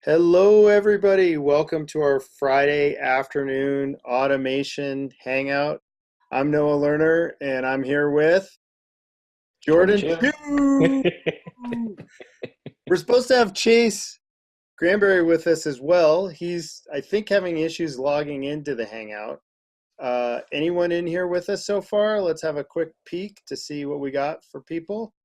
Hello, everybody. Welcome to our Friday afternoon automation hangout. I'm Noah Lerner, and I'm here with Jordan Jordan Chu. Chu. We're supposed to have Chase Granberry with us as well. He's, I think, having issues logging into the hangout. Anyone in here with us so far? Let's have a quick peek to see what we got for people.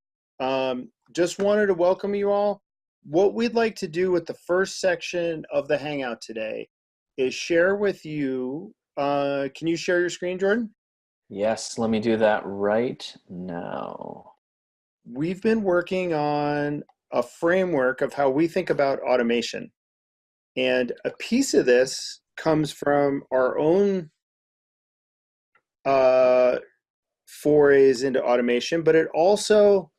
Just wanted to welcome you all. What we'd like to do with the first section of the Hangout today is share with you. Can you share your screen, Jordan? Yes, let me do that right now. We've been working on a framework of how we think about automation. And a piece of this comes from our own uh, forays into automation, but it also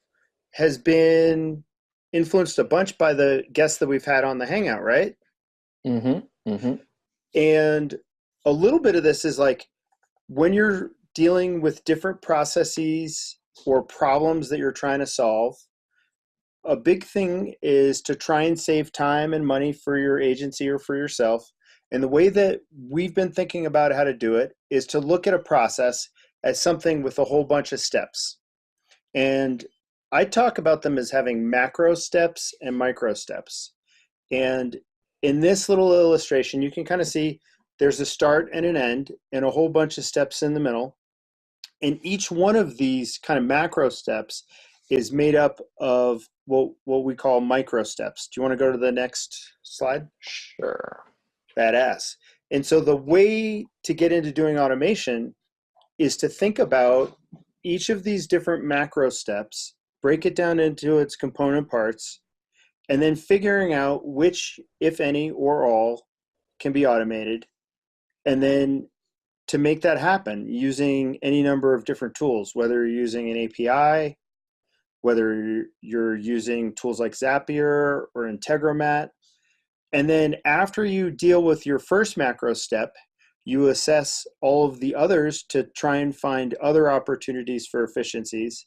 has been influenced a bunch by the guests that we've had on the Hangout, right? Mm-hmm. Mm-hmm. And a little bit of this is like when you're dealing with different processes or problems that you're trying to solve, a big thing is to try and save time and money for your agency or for yourself. And the way that we've been thinking about how to do it is to look at a process as something with a whole bunch of steps. And I talk about them as having macro steps and micro steps. And in this little illustration, you can kind of see there's a start and an end and a whole bunch of steps in the middle. And each one of these kind of macro steps is made up of what we call micro steps. Do you want to go to the next slide? Sure. Badass. And so the way to get into doing automation is to think about each of these different macro steps, break it down into its component parts, and then figuring out which, if any, or all can be automated. And then to make that happen using any number of different tools, whether you're using an API, whether you're using tools like Zapier or Integromat. And then after you deal with your first macro step, you assess all of the others to try and find other opportunities for efficiencies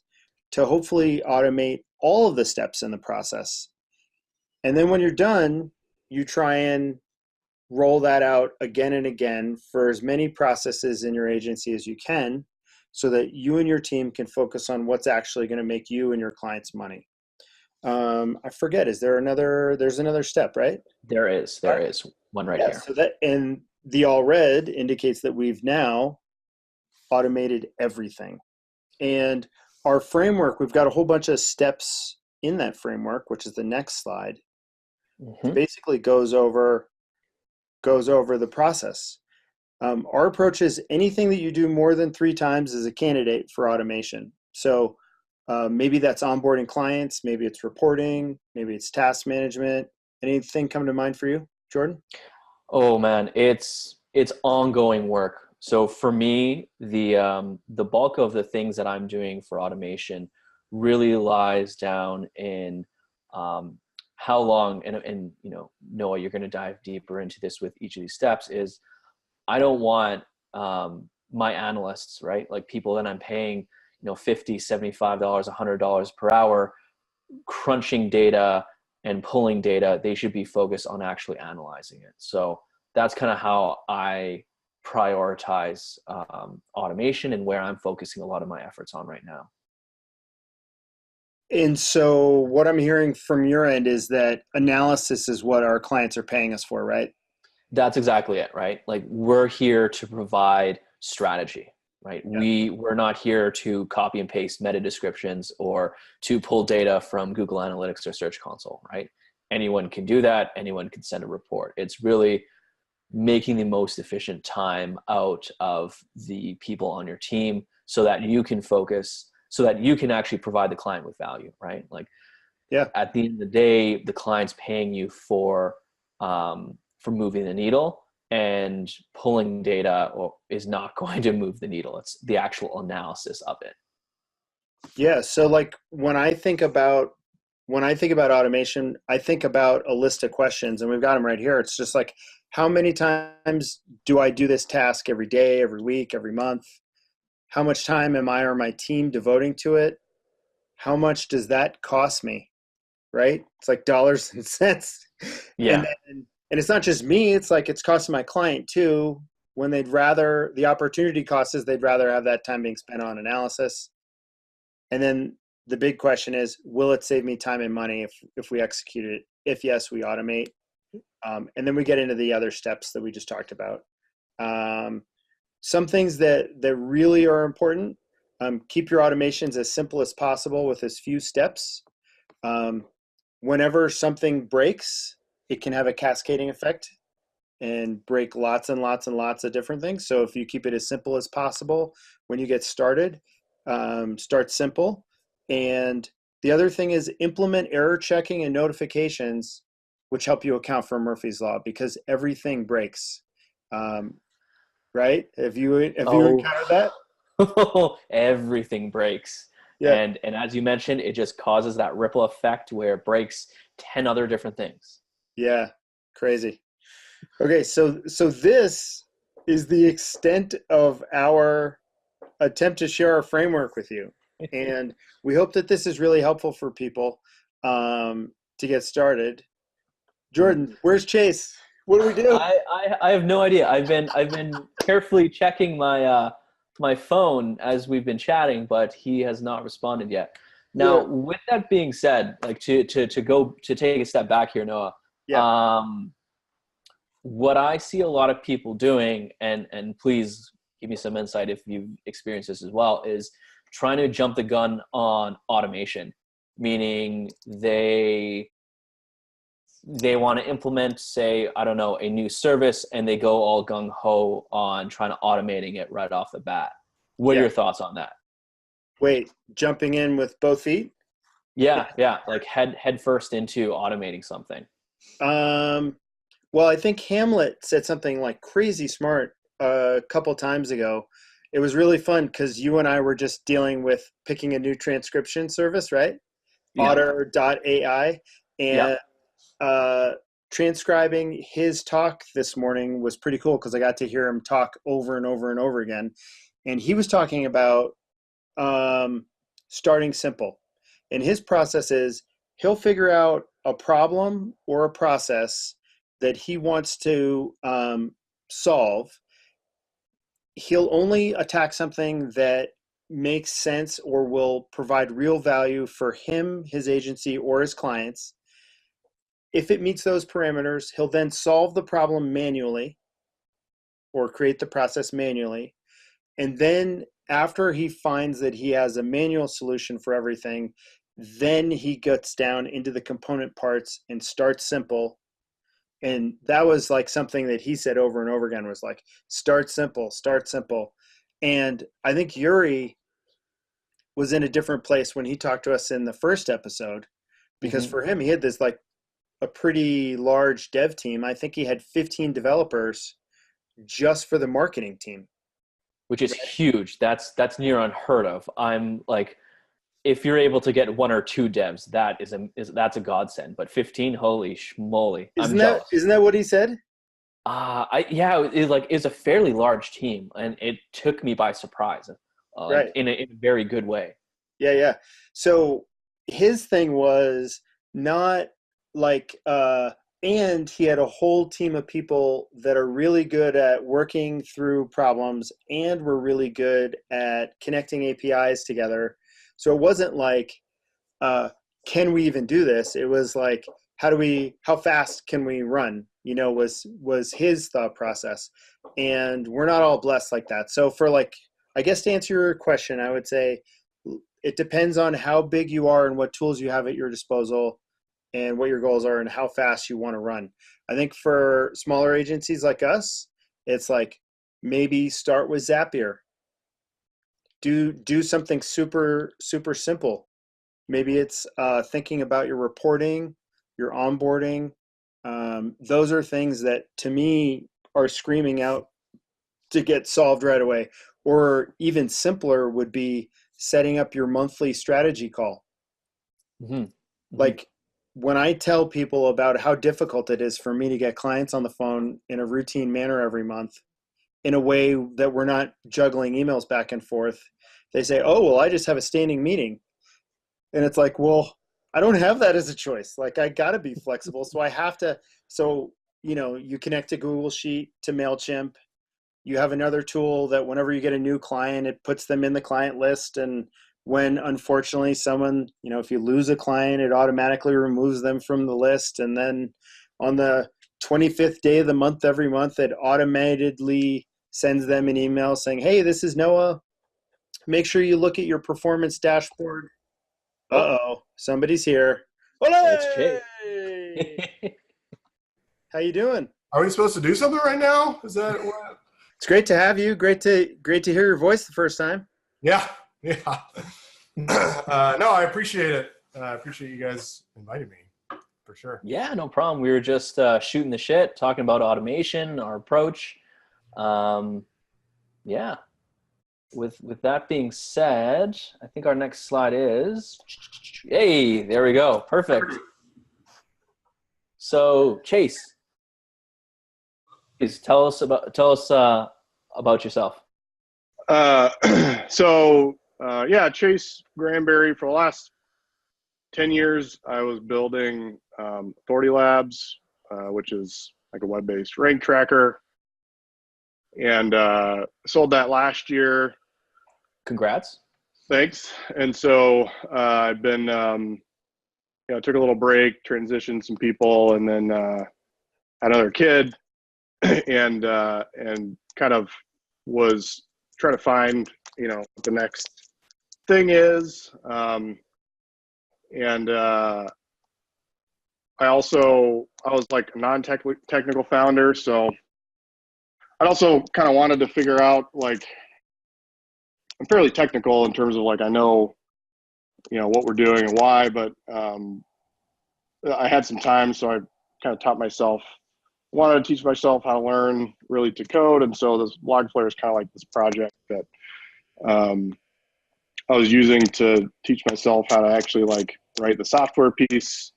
to hopefully automate all of the steps in the process. And then when you're done, you try and roll that out again and again for as many processes in your agency as you can so that you and your team can focus on what's actually going to make you and your clients money. I forget, there's another step, right? There is one right Yeah, here. so that, and the all red indicates that we've now automated everything. And our framework, we've got a whole bunch of steps in that framework, which is the next slide. It Mm-hmm. basically goes over the process. Our approach is anything that you do more than 3 times is a candidate for automation. So maybe that's onboarding clients, maybe it's reporting, maybe it's task management. Anything come to mind for you, Jordan? Oh man, it's ongoing work. So for me, the bulk of the things that I'm doing for automation really lies down in how long and Noah, you're going to dive deeper into this with each of these steps. Is I don't want my analysts, right? Like people that I'm paying, 50, $75, $100 per hour, crunching data and pulling data. They should be focused on actually analyzing it. So that's kind of how I prioritize automation and where I'm focusing a lot of my efforts on right now. And so what I'm hearing from your end is that analysis is what our clients are paying us for, right? That's exactly it, right? Like we're here to provide strategy, right? Yeah. We're not here to copy and paste meta descriptions or to pull data from Google Analytics or Search Console, right? Anyone can do that. Anyone can send a report. It's really making the most efficient time out of the people on your team so that you can focus, so that you can actually provide the client with value, right? Like Yeah. at the end of the day, the client's paying you for moving the needle, and pulling data is not going to move the needle. It's the actual analysis of it. Yeah. So like when I think about automation, I think about a list of questions and we've got them right here. It's just like, how many times do I do this task every day, every week, every month? How much time am I or my team devoting to it? How much does that cost me? Right? It's like dollars and cents. Yeah. And it's not just me, it's like it's costing my client too, when the opportunity cost is they'd rather have that time being spent on analysis. And then the big question is, will it save me time and money if we execute it? If yes, we automate. And then we get into the other steps that we just talked about. Some things that really are important: keep your automations as simple as possible with as few steps. Whenever something breaks, it can have a cascading effect and break lots and lots and lots of different things. So if you keep it as simple as possible when you get started, start simple. And the other thing is implement error checking and notifications, which help you account for Murphy's Law, because everything breaks. Right? Have you Oh, encountered that? everything breaks. Yeah. And as you mentioned, it just causes that ripple effect where it breaks 10 other different things. Yeah. Crazy. Okay, so this is the extent of our attempt to share our framework with you, and we hope that this is really helpful for people to get started. Jordan, where's Chase? What do we do? I have no idea. I've been carefully checking my phone as we've been chatting, but he has not responded yet. Now, Yeah, with that being said, like to take a step back here, Noah, yeah, um, what I see a lot of people doing, and please give me some insight if you've experienced this as well, is trying to jump the gun on automation, meaning they want to implement, say, I don't know, a new service, and they go all gung ho on trying to automating it right off the bat. What are yeah. your thoughts on that? Wait, jumping in with both feet? Yeah, yeah, like head first into automating something. Um, well, I think Hamlet said something like crazy smart a couple times ago. It was really fun because you and I were just dealing with picking a new transcription service, right? Yeah, Otter.ai, yeah. and uh, transcribing his talk this morning was pretty cool because I got to hear him talk over and over and over again. And he was talking about um, starting simple. And his process is he'll figure out a problem or a process that he wants to solve. He'll only attack something that makes sense or will provide real value for him, his agency, or his clients. If it meets those parameters, he'll then solve the problem manually or create the process manually. And then after he finds that he has a manual solution for everything, then he gets down into the component parts and starts simple. And that was like something that he said over and over again, was like, start simple, start simple. And I think Yuri was in a different place when he talked to us in the first episode, because Hmm. for him, he had this like a pretty large dev team. I think he had 15 developers just for the marketing team. Which is huge. That's near unheard of. I'm like, if you're able to get one or two devs, that's a godsend. But 15, holy schmoly, I'm Isn't that jealous. isn't that what he said? I yeah, it's a fairly large team, and it took me by surprise, like Right. in a very good way. Yeah, yeah. So his thing was not like and he had a whole team of people that are really good at working through problems and were really good at connecting APIs together. So it wasn't like uh can we even do this? It was like how fast can we run? Was his thought process. And we're not all blessed like that. So for like, I guess to answer your question, I would say it depends on how big you are and what tools you have at your disposal and what your goals are and how fast you want to run. I think for smaller agencies like us, it's like maybe start with Zapier. Do something super super simple. Maybe it's thinking about your reporting, your onboarding. Those are things that to me are screaming out to get solved right away. Or even simpler would be setting up your monthly strategy call. Hmm. Hmm. Like when I tell people about how difficult it is for me to get clients on the phone in a routine manner every month, in a way that we're not juggling emails back and forth, they say, oh, well, I just have a standing meeting. And it's like, well, I don't have that as a choice. Like I got to be flexible. So I have to, so, you connect to Google Sheet to MailChimp. You have another tool that whenever you get a new client, it puts them in the client list. And when unfortunately someone, if you lose a client, it automatically removes them from the list. And then on the 25th day of the month, every month, it automatically sends them an email saying, hey, this is Noah. Make sure you look at your performance dashboard. Oh, Uh-oh, somebody's here. It's Chase. Olay! How you doing? are we supposed to do something right now? Is that what? It's great to have you. Great to hear your voice the first time. Yeah, yeah. No, I appreciate it. I appreciate you guys inviting me, for sure. Yeah, no problem. We were just shooting the shit, talking about automation, our approach. Yeah. With that being said, I think our next slide is, hey, there we go. Perfect. So Chase, please tell us about yourself. Yeah, Chase Granberry. For the last 10 years, I was building Authority Labs, which is like a web-based rank tracker, and sold that last year. Congrats. Thanks. And so I've been, took a little break, transitioned some people, and then had another kid, and kind of was trying to find, what the next thing is. I was like a non-technical founder, so I also kind of wanted to figure out, like, I'm fairly technical in terms of, like, I know, what we're doing and why, but I had some time, so I kind of wanted to teach myself how to learn really to code. And so this Logflare is kind of like this project that I was using to teach myself how to actually, like, write the software piece.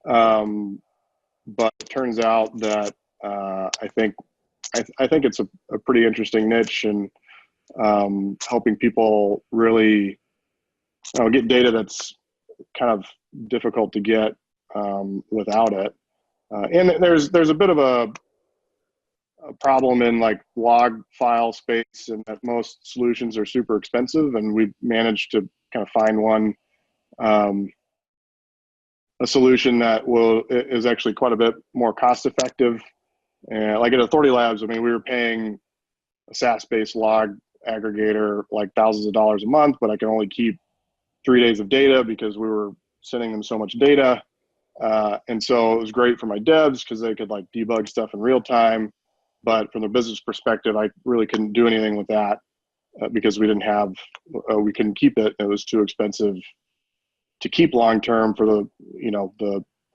But it turns out that I think it's a pretty interesting niche, and helping people really get data that's kind of difficult to get without it. And there's a bit of a problem in, like, log file space, and that most solutions are super expensive, and we've managed to kind of find one, a solution that is actually quite a bit more cost effective. And like at Authority Labs, I mean, we were paying a SaaS-based log aggregator like thousands of dollars a month, but I can only keep 3 days of data because we were sending them so much data. And so it was great for my devs because they could, like, debug stuff in real time. But from the business perspective, I really couldn't do anything with that because we couldn't keep it. It was too expensive to keep long term for the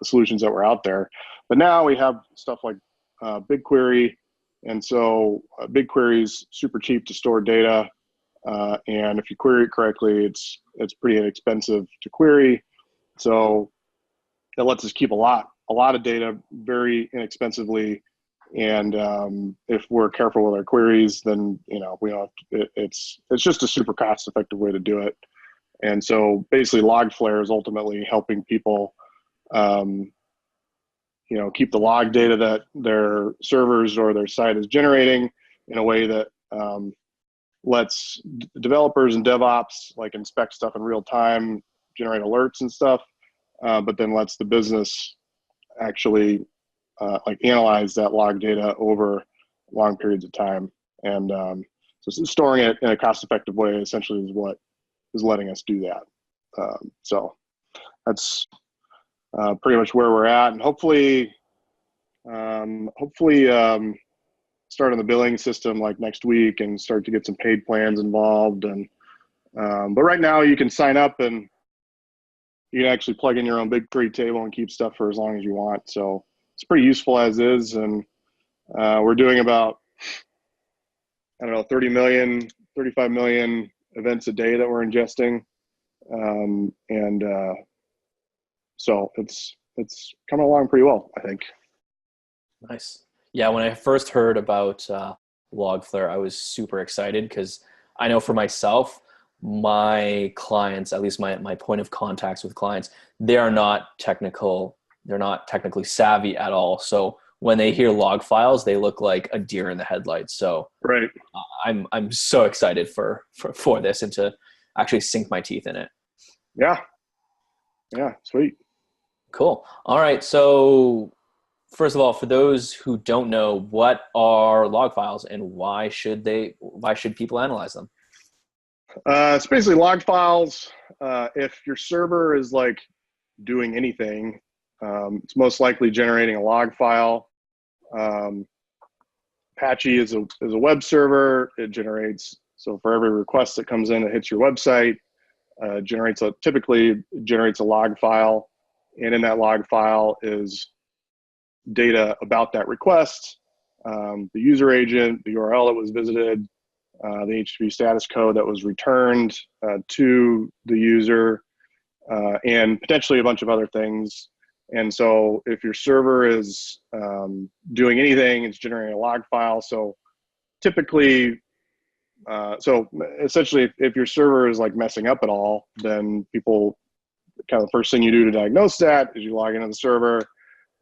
solutions that were out there. But now we have stuff like BigQuery, and so BigQuery is super cheap to store data, and if you query it correctly, it's pretty inexpensive to query. So it lets us keep a lot of data very inexpensively. And if we're careful with our queries, then we don't. It's just a super cost effective way to do it. And so basically Logflare is ultimately helping people, keep the log data that their servers or their site is generating in a way that lets developers and DevOps, like, inspect stuff in real time, generate alerts and stuff, but then lets the business actually like analyze that log data over long periods of time. And so storing it in a cost-effective way essentially is what is letting us do that. So that's pretty much where we're at, and hopefully start on the billing system like next week and start to get some paid plans involved. And but right now you can sign up and you can actually plug in your own BigQuery table and keep stuff for as long as you want. So it's pretty useful as is. And we're doing about, 30 million, 35 million events a day that we're ingesting. So it's coming along pretty well, I think. Nice. Yeah, when I first heard about Logflare, I was super excited because I know for myself, my clients, at least my point of contacts with clients, they're not technically savvy at all. So when they hear log files, they look like a deer in the headlights. So Right. I'm so excited for this and to actually sink my teeth in it. Yeah. Yeah. Sweet. Cool. All right. So first of all, for those who don't know, what are log files and why should people analyze them? It's basically log files. If your server is like doing anything, it's most likely generating a log file. Apache is a web server. It generates, so for every request that comes in that hits your website, typically generates a log file, and in that log file is data about that request, the user agent, the URL that was visited, the HTTP status code that was returned to the user, and potentially a bunch of other things. And so if your server is doing anything, it's generating a log file. So typically, so essentially, if your server is like messing up at all, then people, kind of the first thing you do to diagnose that is you log into the server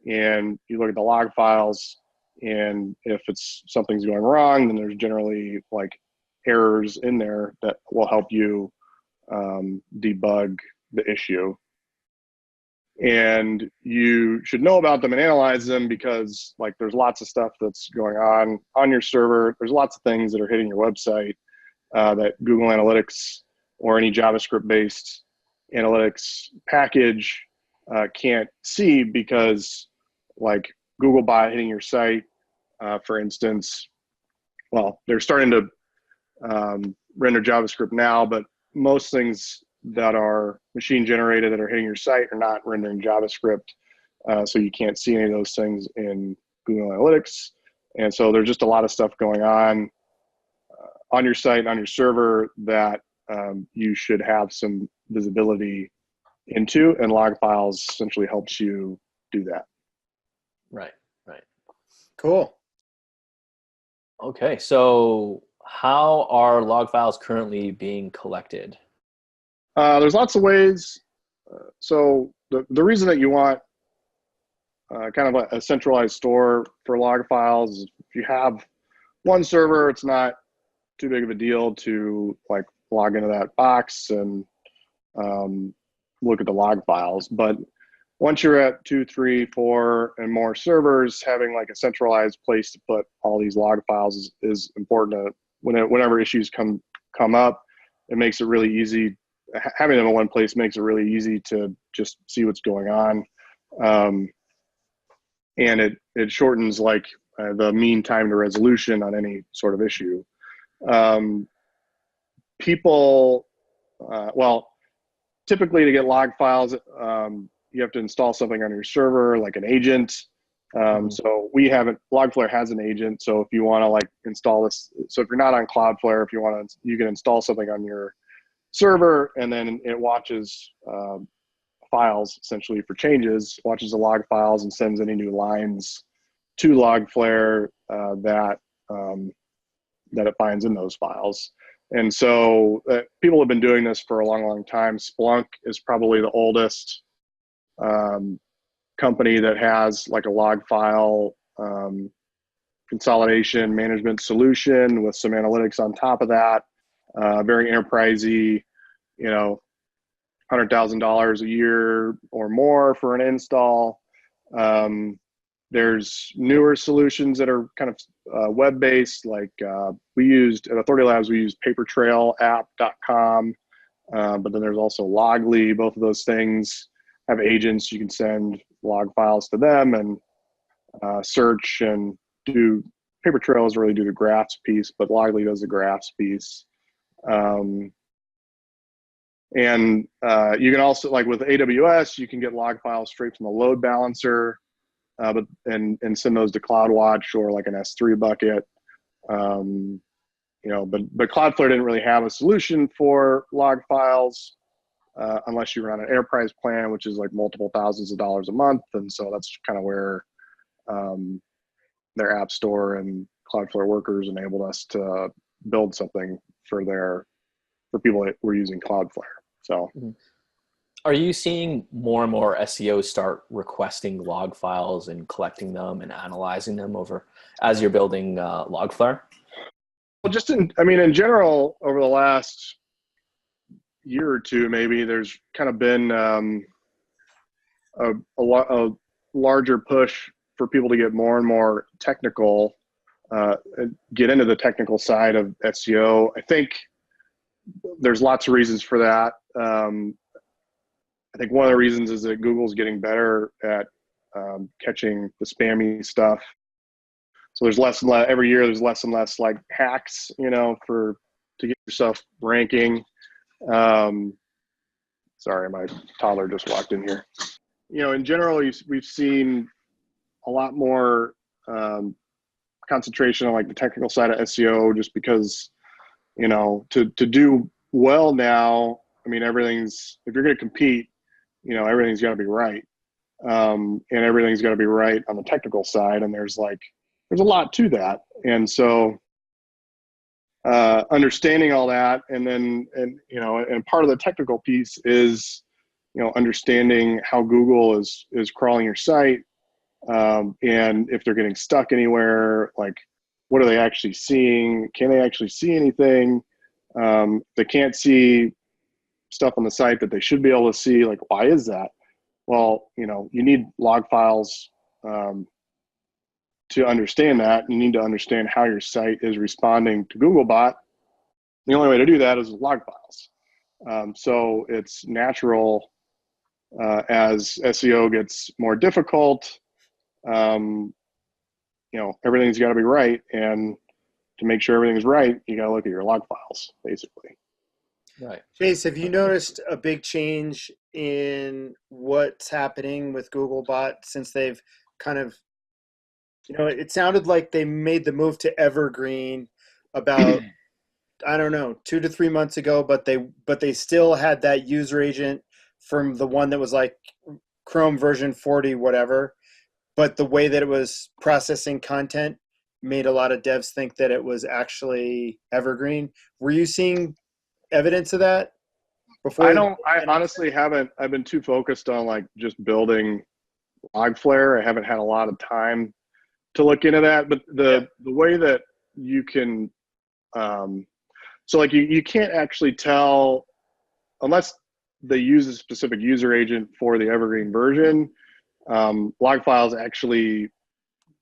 and you look at the log files. And if something's going wrong, then there's generally like errors in there that will help you debug the issue. And you should know about them and analyze them because like there's lots of stuff that's going on your server. There's lots of things that are hitting your website that Google Analytics or any JavaScript-based analytics package can't see, because like Googlebot hitting your site, for instance, well, they're starting to render JavaScript now, but most things that are machine generated that are hitting your site are not rendering JavaScript. So you can't see any of those things in Google Analytics. And so there's just a lot of stuff going on your site, on your server, that you should have some visibility into, and log files essentially helps you do that. Right. Right. Cool. Okay. So how are log files currently being collected? There's lots of ways. So the reason that you want kind of a centralized store for log files is if you have one server, it's not too big of a deal to like log into that box and look at the log files. But once you're at 2, 3, 4 and more servers, having like a centralized place to put all these log files is important. Whenever issues come up, it makes it really easy. Having them in one place makes it really easy to just see what's going on. And it shortens like the mean time to resolution on any sort of issue. Typically to get log files, you have to install something on your server, like an agent. So Cloudflare has an agent. So if you want to like install this, so if you're not on Cloudflare, you can install something on your server, and then it watches files essentially for changes, watches the log files and sends any new lines to Logflare that it finds in those files. And so people have been doing this for a long, long time. Splunk is probably the oldest company that has like a log file consolidation management solution with some analytics on top of that. Very enterprisey, $100,000 a year or more for an install. There's newer solutions that are kind of web-based, like we used at Authority Labs, we used papertrailapp.com, but then there's also Logly. Both of those things have agents. You can send log files to them and search and do. Papertrails really do the graphs piece, but Logly does the graphs piece. And you can also, like with AWS, you can get log files straight from the load balancer, and send those to CloudWatch or like an S3 bucket. But Cloudflare didn't really have a solution for log files unless you were on an enterprise plan, which is like multiple thousands of dollars a month. And so that's kind of where their app store and Cloudflare workers enabled us to build something for their for people that were using Cloudflare. So are you seeing more and more SEOs start requesting log files and collecting them and analyzing them over as you're building Logflare? well, just in general, over the last year or two, maybe there's kind of been a larger push for people to get more and more technical, get into the technical side of SEO. I think there's lots of reasons for that. I think one of the reasons is that Google's getting better at catching the spammy stuff. So there's less and less every year. There's less and less like hacks, to get yourself ranking. Sorry, my toddler just walked in here. In general, we've seen a lot more concentration on like the technical side of SEO, just because, to do well now, I mean, if you're going to compete, everything's got to be right. And everything's got to be right on the technical side. And there's a lot to that. And so understanding all that, and part of the technical piece is, understanding how Google is crawling your site, and if they're getting stuck anywhere, like what are they actually seeing? Can they actually see anything? They can't see stuff on the site that they should be able to see. Like, why is that? Well, you need log files to understand that. You need to understand how your site is responding to Googlebot. The only way to do that is with log files. So it's natural, as SEO gets more difficult, everything's got to be right. And to make sure everything's right, you got to look at your log files, basically. Right. Chase, have you noticed a big change in what's happening with Googlebot since they've kind of, it sounded like they made the move to Evergreen about, I don't know, 2 to 3 months ago, but they still had that user agent from the one that was like Chrome version 40, whatever. But the way that it was processing content made a lot of devs think that it was actually Evergreen. Were you seeing evidence of that before? I honestly haven't. I've been too focused on like just building Logflare. I haven't had a lot of time to look into that. But the way that you can, so like you can't actually tell unless they use a specific user agent for the Evergreen version. Log files actually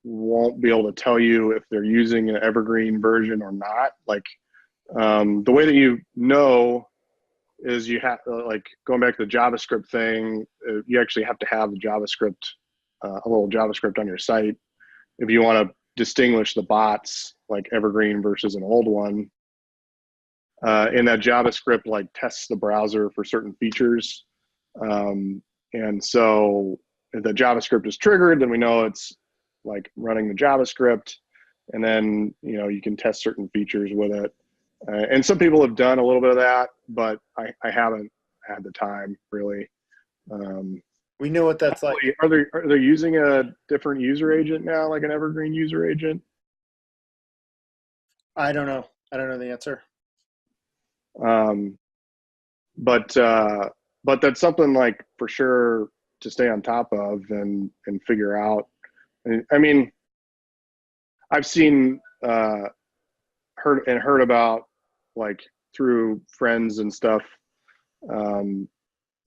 won't be able to tell you if they're using an Evergreen version or not. Like the way that is you have like going back to the JavaScript thing, you actually have to have the JavaScript, a little JavaScript on your site if you want to distinguish the bots like Evergreen versus an old one. And that JavaScript like tests the browser for certain features. And so if the JavaScript is triggered, then we know it's like running the JavaScript, and then, you can test certain features with it. And some people have done a little bit of that, but I haven't had the time really. We know what that's like. Are they using a different user agent now, like an Evergreen user agent? I don't know the answer. But that's something like for sure to stay on top of and figure out. I mean, I've seen, heard about like through friends and stuff, kind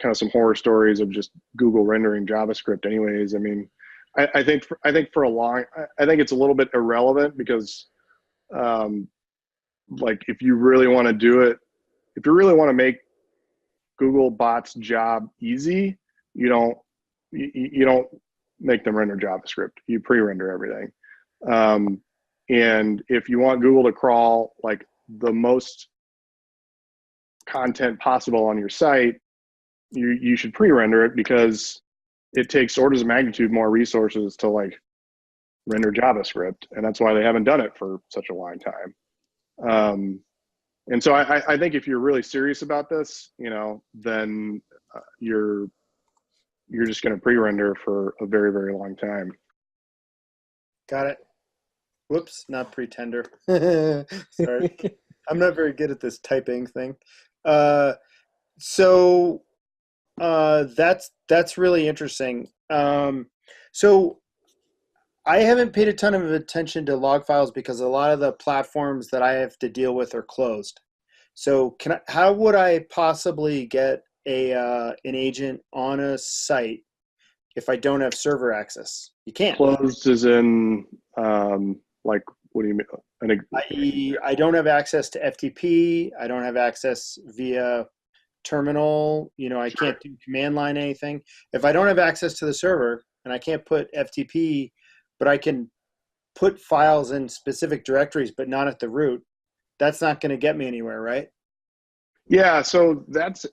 of some horror stories of just Google rendering JavaScript anyways. I mean, I think I think it's a little bit irrelevant because, like if you really want to do it, if you really want to make Googlebot's job easy, you don't make them render JavaScript. You pre-render everything. And if you want Google to crawl like the most content possible on your site, you should pre-render it because it takes orders of magnitude more resources to like render JavaScript. And that's why they haven't done it for such a long time. And so I think if you're really serious about this, then you're just going to pre-render for a very, very long time. Got it. Whoops, not pretender. Sorry. I'm not very good at this typing thing. Uh, so that's really interesting. So I haven't paid a ton of attention to log files because a lot of the platforms that I have to deal with are closed. So how would I possibly get an agent on a site if I don't have server access? You can't. Closed is in like, what do you mean? I don't have access to FTP. I don't have access via terminal. I can't do command line anything. If I don't have access to the server and I can't put FTP, but I can put files in specific directories, but not at the root, that's not going to get me anywhere, right? Yeah, so that's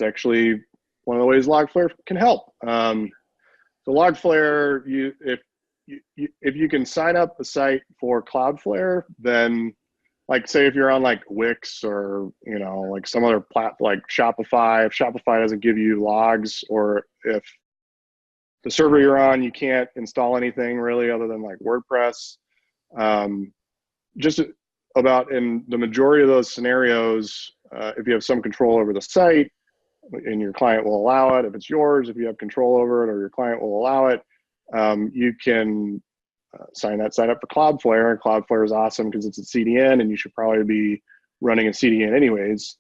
actually one of the ways Logflare can help. So Logflare, if you can sign up a site for Cloudflare, then like say if you're on like Wix or like some other platform like Shopify, if Shopify doesn't give you logs, or if the server you're on you can't install anything really other than like WordPress, just about in the majority of those scenarios, if you have some control over the site and your client will allow it, if it's yours, if you have control over it or your client will allow it, you can sign that site up for Cloudflare. And Cloudflare is awesome because it's a CDN and you should probably be running a CDN anyways.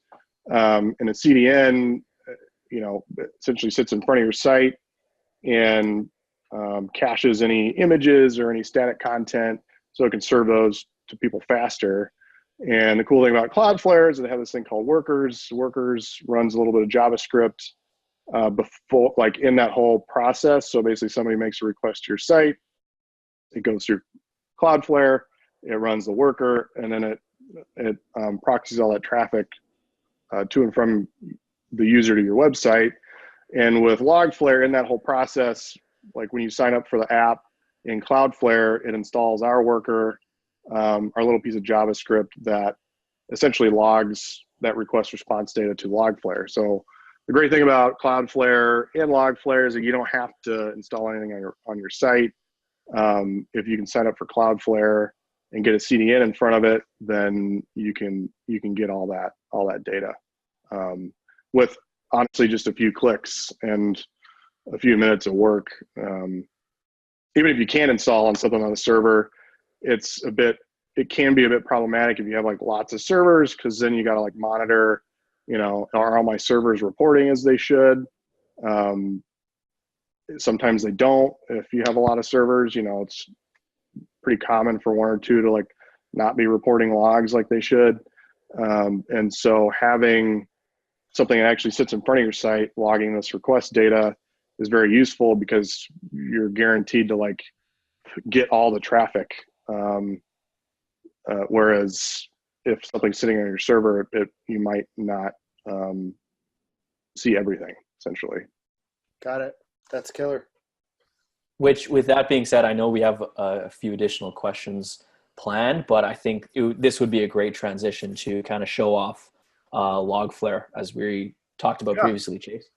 And a CDN, essentially sits in front of your site and caches any images or any static content so it can serve those to people faster. And the cool thing about Cloudflare is they have this thing called Workers. Workers runs a little bit of JavaScript before, like in that whole process. So basically somebody makes a request to your site, it goes through Cloudflare, it runs the worker, and then it proxies all that traffic to and from the user to your website. And with Logflare, in that whole process, like when you sign up for the app in Cloudflare, it installs our worker, our little piece of JavaScript that essentially logs that request response data to Logflare. So the great thing about Cloudflare and Logflare is that you don't have to install anything on your site. If you can sign up for Cloudflare and get a CDN in front of it, then you can get all that data with honestly just a few clicks and a few minutes of work. Even if you can install on something on the server, it can be a bit problematic if you have like lots of servers, because then you got to like monitor, are all my servers reporting as they should? Sometimes they don't. If you have a lot of servers, it's pretty common for one or two to like not be reporting logs like they should. And so having something that actually sits in front of your site logging this request data is very useful, because you're guaranteed to like get all the traffic. Whereas if something's sitting on your server, you might not see everything, essentially. Got it. That's killer. Which, with that being said, I know we have a few additional questions planned, but I think this would be a great transition to kind of show off Logflare, as we talked about previously, Chase.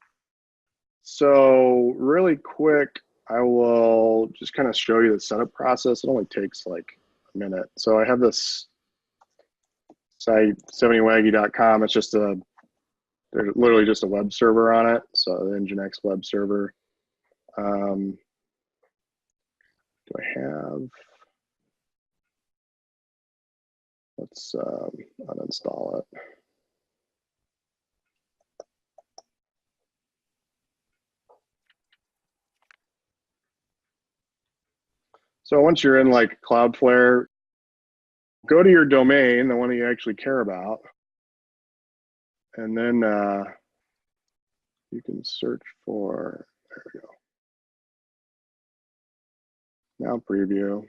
So really quick, I will just kind of show you the setup process. It only takes like a minute. So I have this site, 70waggy.com. It's just there's literally just a web server on it. So the Nginx web server. Do I have, let's uninstall it. So once you're in like Cloudflare, go to your domain, the one that you actually care about, and then you can search for, there we go. Now preview.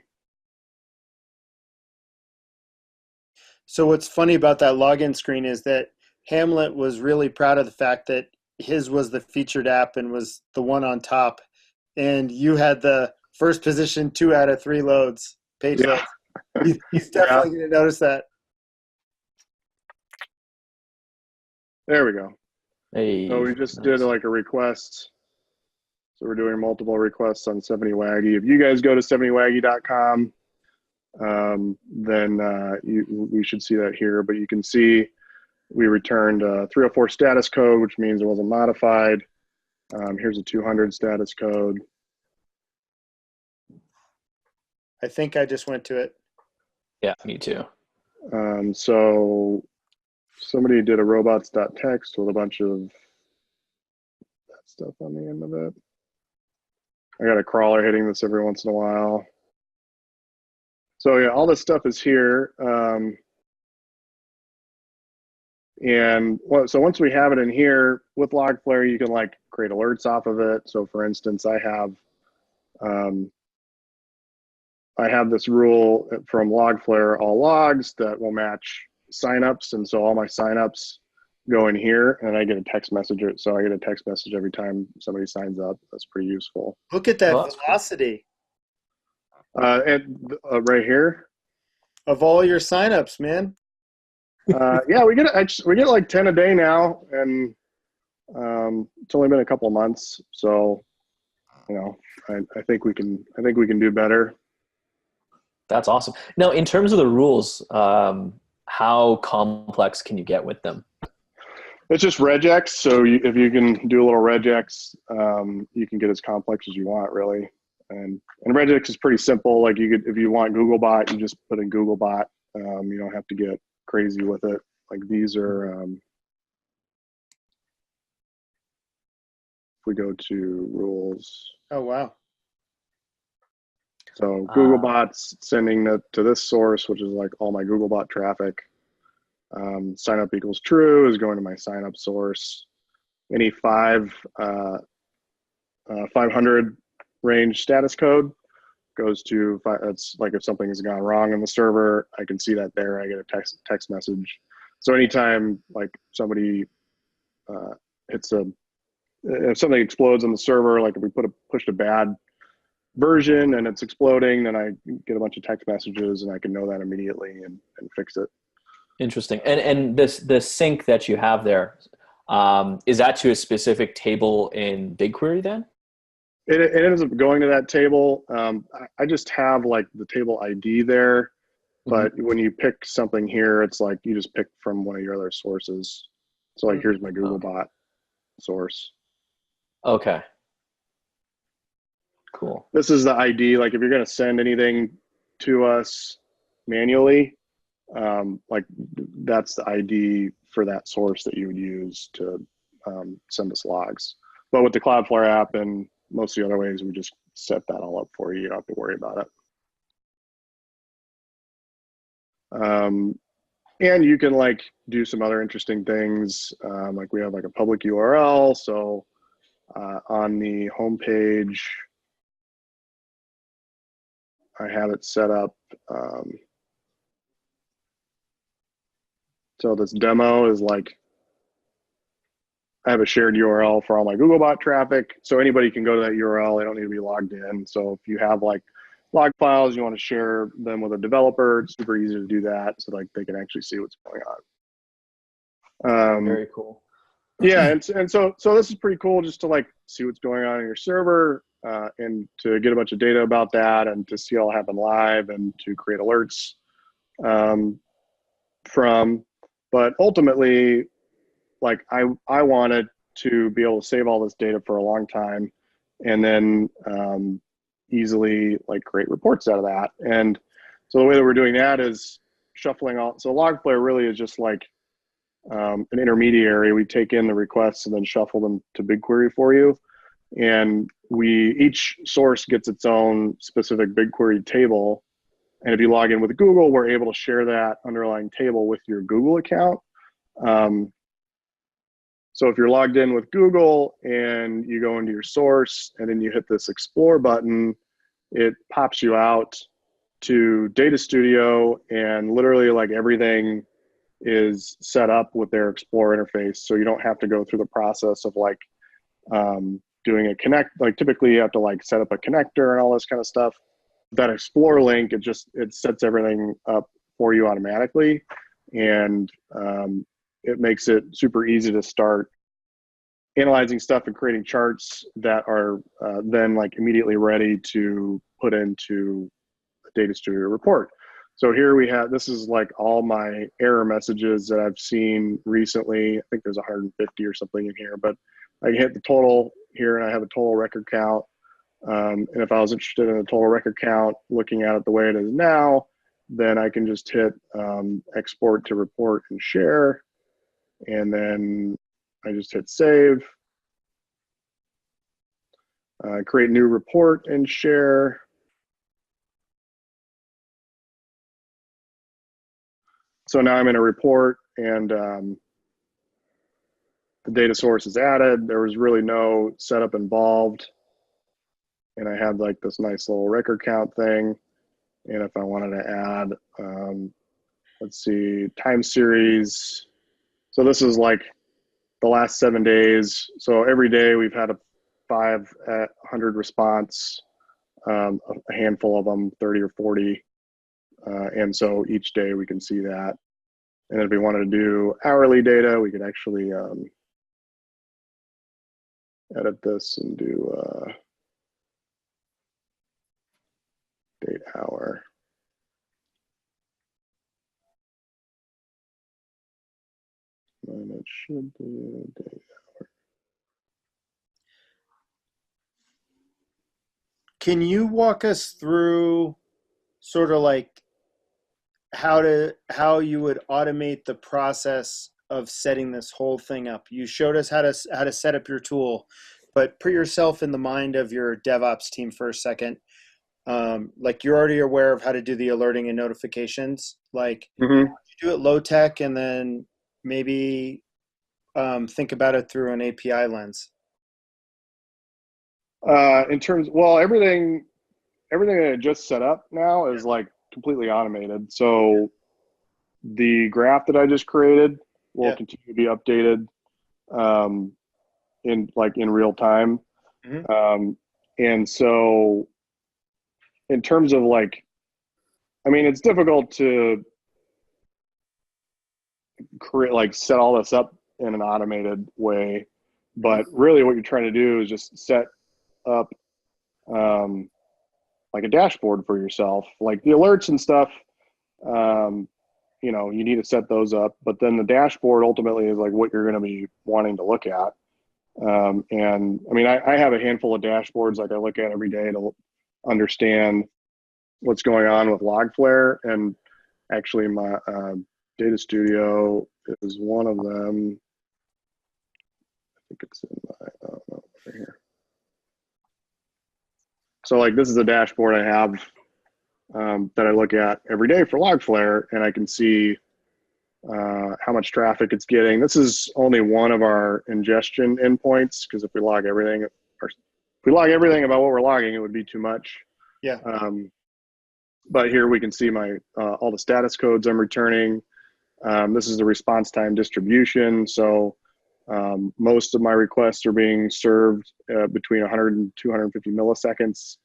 So what's funny about that login screen is that Hamlet was really proud of the fact that his was the featured app and was the one on top, and you had the first position 2 out of 3 loads, page loads. He's definitely going to notice that. There we go. Hey, so we just did like a request. So we're doing multiple requests on 70waggy. If you guys go to 70waggy.com, then we should see that here. But you can see We returned a 304 status code, which means it wasn't modified. Here's a 200 status code. I think I just went to it. Yeah, me too. So somebody did a robots.txt with a bunch of that stuff on the end of it. I got a crawler hitting this every once in a while. So yeah, all this stuff is here. So once we have it in here with Logflare, you can like create alerts off of it. So for instance, I have this rule from Logflare, all logs that will match signups. And so all my signups go in here and I get a text message. So I get a text message every time somebody signs up. That's pretty useful. Look at that Oh, that's cool. velocity Right here. of all your signups, man. Yeah, we get like 10 a day now, and it's only been a couple of months. So, I think we can do better. That's awesome. Now, in terms of the rules, how complex can you get with them? It's just regex. So if you can do a little regex, you can get as complex as you want, really. And regex is pretty simple. Like if you want Googlebot, you just put in Googlebot. You don't have to get crazy with it. Like these are, if we go to rules. Oh, wow. So Googlebot's sending it to this source, which is like all my Googlebot traffic. Sign up equals true is going to my sign up source. Any 500 range status code goes to, it's like if something has gone wrong in the server, I can see that there. I get a text message. So anytime like somebody if something explodes on the server, like if we pushed a bad version and it's exploding, then I get a bunch of text messages and I can know that immediately and fix it. Interesting. And the sync that you have there, is that to a specific table in BigQuery then? It ends up going to that table. I just have like the table ID there, but when you pick something here, it's like you just pick from one of your other sources. So like here's my Googlebot source. Okay. Cool. This is the ID. Like if you're going to send anything to us manually, like that's the ID for that source that you would use to send us logs. But with the Cloudflare app and most of the other ways, we just set that all up for you. You don't have to worry about it. And you can like do some other interesting things. Like we have like a public URL. So on the home page, I have it set up. So this demo is like, I have a shared URL for all my Googlebot traffic. So anybody can go to that URL. They don't need to be logged in. So if you have like log files, you want to share them with a developer, it's super easy to do that. So like they can actually see what's going on. Very cool. Yeah. And so this is pretty cool just to like see what's going on in your server and to get a bunch of data about that and to see it all happen live and to create alerts but ultimately, like I wanted to be able to save all this data for a long time and then easily like create reports out of that. And so the way that we're doing that is shuffling all. So Logflare really is just like an intermediary. We take in the requests and then shuffle them to BigQuery for you. And each source gets its own specific BigQuery table. And if you log in with Google, we're able to share that underlying table with your Google account. So if you're logged in with Google and you go into your source and then you hit this Explore button, it pops you out to Data Studio and literally like everything is set up with their Explore interface. So you don't have to go through the process of like doing a connect. Like typically you have to like set up a connector and all this kind of stuff. That Explore link, it sets everything up for you automatically. And it makes it super easy to start analyzing stuff and creating charts that are then like immediately ready to put into a Data Studio report. So here we have, this is like all my error messages that I've seen recently. I think there's 150 or something in here, but I can hit the total here and I have a total record count. And if I was interested in the total record count, looking at it the way it is now, then I can just hit export to report and share. And then I just hit save, create new report and share. So now I'm in a report and the data source is added. There was really no setup involved. And I had like this nice little record count thing. And if I wanted to add, let's see, time series. So this is like the last 7 days. So every day we've had a 500 response, a handful of them, 30 or 40. And so each day we can see that. And if we wanted to do hourly data, we could actually edit this and do date hour. And it should be date hour. Can you walk us through sort of like how you would automate the process of setting this whole thing up? You showed us how to set up your tool, but put yourself in the mind of your DevOps team for a second. Like you're already aware of how to do the alerting and notifications. Like you do it low tech and then maybe think about it through an API lens. In terms, well, everything that I just set up now is like completely automated. So the graph that I just created will continue to be updated in real time. And so in terms of like, I mean, it's difficult to create, like set all this up in an automated way, but really what you're trying to do is just set up like a dashboard for yourself, like the alerts and stuff. You know, you need to set those up, but then the dashboard ultimately is like what you're going to be wanting to look at. And I mean, I have a handful of dashboards like I look at every day to understand what's going on with Logflare, and actually my Data Studio is one of them. I think it's in my, I don't know, over here. So like this is a dashboard I have that I look at every day for Logflare, and I can see how much traffic it's getting. This is only one of our ingestion endpoints, because if we log everything, or if we log everything about what we're logging, it would be too much. Yeah. But here we can see my all the status codes I'm returning. This is the response time distribution. So most of my requests are being served between 100 and 250 milliseconds,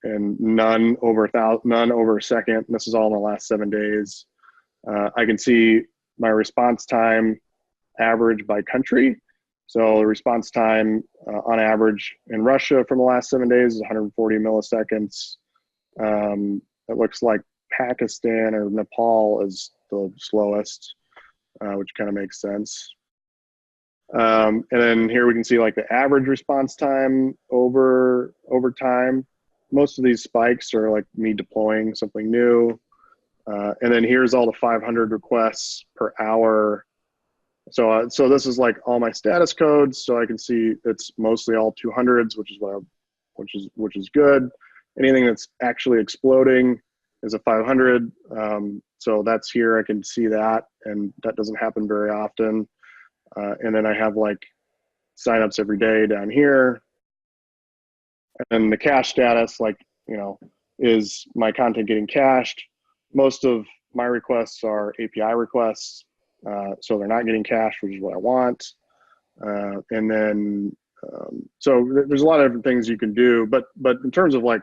and none over a second. And this is all in the last 7 days. I can see my response time average by country. So the response time on average in Russia from the last 7 days is 140 milliseconds. It looks like Pakistan or Nepal is the slowest, which kind of makes sense. And then here we can see like the average response time over time. Most of these spikes are like me deploying something new. And then here's all the 500 requests per hour. So this is like all my status codes. So I can see it's mostly all 200s, which is good. Anything that's actually exploding is a 500. So that's here. I can see that, and that doesn't happen very often. And then I have like signups every day down here. And the cache status, like, you know, is my content getting cached? Most of my requests are API requests, so they're not getting cached, which is what I want. And then, so there's a lot of different things you can do, but in terms of like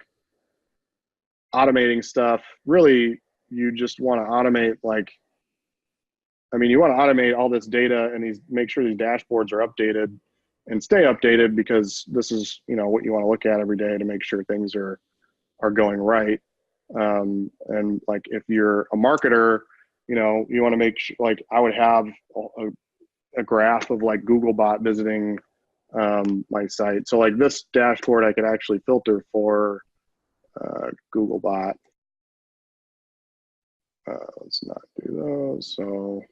automating stuff, really, you just want to automate, like, I mean, you want to automate all this data and make sure these dashboards are updated and stay updated, because this is, you know, what you want to look at every day to make sure things are going right. And like, if you're a marketer, you want to make sure, like, I would have a graph of like Googlebot visiting my site. So like this dashboard, I could actually filter for Googlebot. Let's not do those. So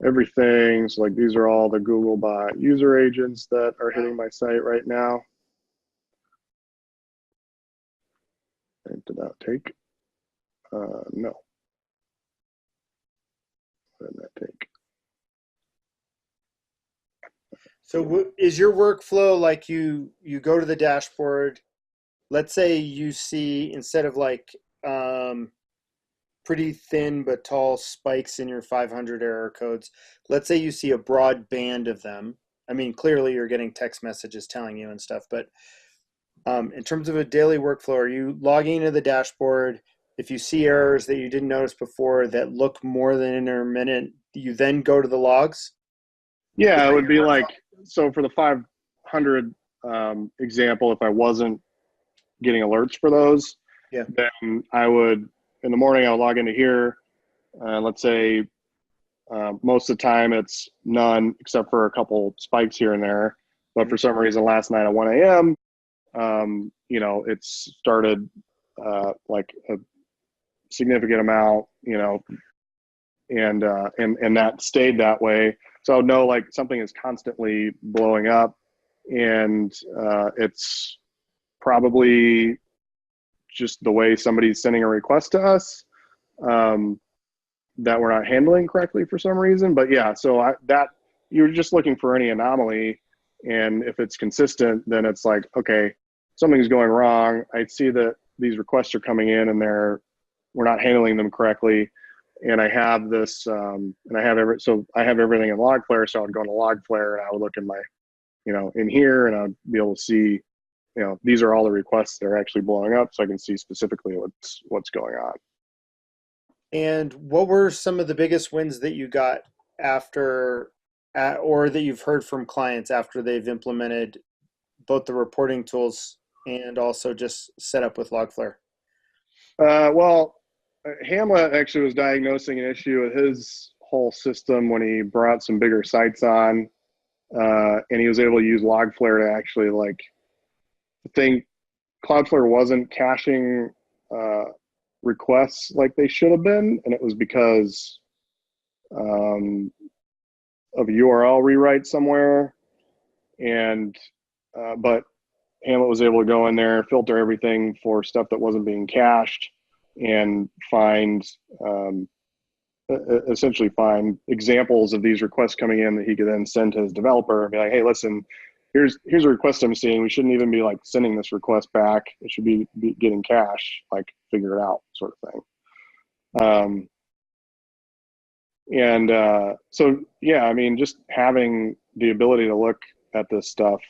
everything, so like these are all the Googlebot user agents that are hitting my site right now. And did that take? No. What did that take? So is your workflow like you go to the dashboard? Let's say you see, instead of like pretty thin but tall spikes in your 500 error codes, let's say you see a broad band of them. I mean, clearly you're getting text messages telling you and stuff, but in terms of a daily workflow, are you logging into the dashboard? If you see errors that you didn't notice before that look more than intermittent, you then go to the logs? Yeah, it would be like, so for the 500 example, if I wasn't getting alerts for those, Yeah. then I would, in the morning, I would log into here. Let's say most of the time it's none, except for a couple spikes here and there. But for some reason, last night at 1 a.m., it started like a significant amount, and that stayed that way. So I would know like something is constantly blowing up, and it's probably just the way somebody's sending a request to us that we're not handling correctly for some reason. But yeah, so that you're just looking for any anomaly, and if it's consistent, then it's like, okay, something's going wrong. I see that these requests are coming in and we're not handling them correctly. And I have this, and I have everything in Logflare. So I would go into Logflare and I would look in my, in here, and I'd be able to see, these are all the requests that are actually blowing up, so I can see specifically what's going on. And what were some of the biggest wins that you got or that you've heard from clients after they've implemented both the reporting tools and also just set up with Logflare? Well, Hamlet actually was diagnosing an issue with his whole system when he brought some bigger sites on, and he was able to use Logflare to actually, like, I think Cloudflare wasn't caching requests like they should have been, and it was because of a URL rewrite somewhere. And but Hamlet was able to go in there, filter everything for stuff that wasn't being cached, and essentially find examples of these requests coming in that he could then send to his developer and be like, hey, listen, here's a request I'm seeing. We shouldn't even be like sending this request back. It should be getting cache, like, figure it out, sort of thing. So yeah, I mean, just having the ability to look at this stuff,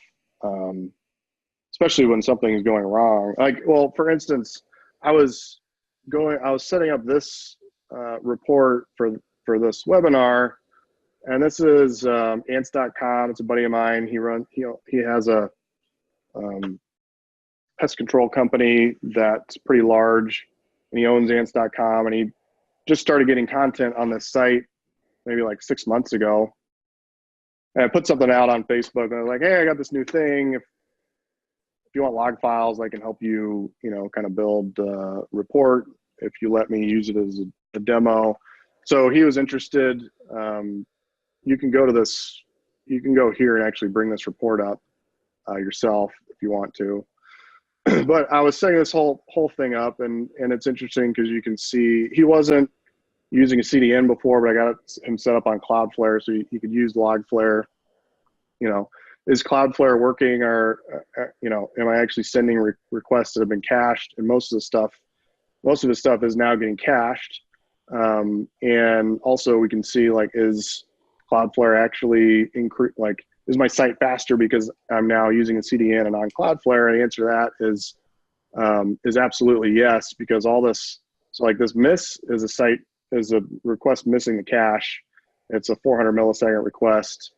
especially when something is going wrong. Like, well, for instance, I was setting up this report for this webinar, and this is ants.com. It's a buddy of mine. He has a pest control company that's pretty large, and he owns ants.com, and he just started getting content on this site maybe like 6 months ago. And I put something out on Facebook, and I was like, hey, I got this new thing. If you want log files, I can help you, kind of build a report if you let me use it as a demo. So he was interested. You can go here and actually bring this report up yourself if you want to. But I was setting this whole thing up, and it's interesting because you can see he wasn't using a CDN before, but I got him set up on Cloudflare, so he could use Logflare. Is Cloudflare working, or am I actually sending requests that have been cached? And most of the stuff is now getting cached. And also we can see, like, is Cloudflare actually is my site faster because I'm now using a CDN and on Cloudflare? And the answer to that is absolutely yes, because all this, so like this miss is a request missing the cache. It's a 400 millisecond request.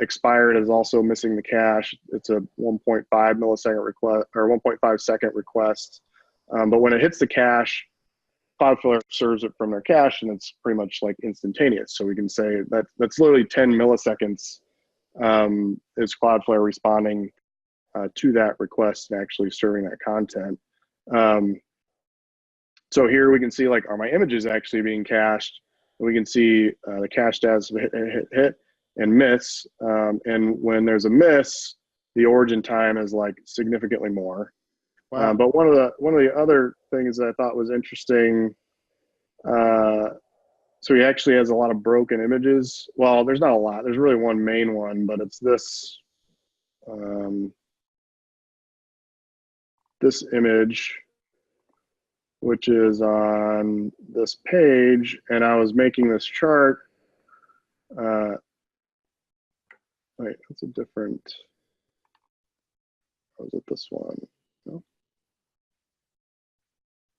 Expired is also missing the cache. It's a 1.5 millisecond request, or 1.5 second request. But when it hits the cache, Cloudflare serves it from their cache, and it's pretty much like instantaneous. So we can say that that's literally 10 milliseconds is Cloudflare responding to that request and actually serving that content. So here we can see, like, are my images actually being cached? And we can see the cache stats hit and miss. And when there's a miss, the origin time is like significantly more. Wow. But one of the other things that I thought was interesting, so he actually has a lot of broken images. Well, there's not a lot. There's really one main one, but it's this this image, which is on this page. And I was making this chart. Wait, that's a different. Was it this one? No.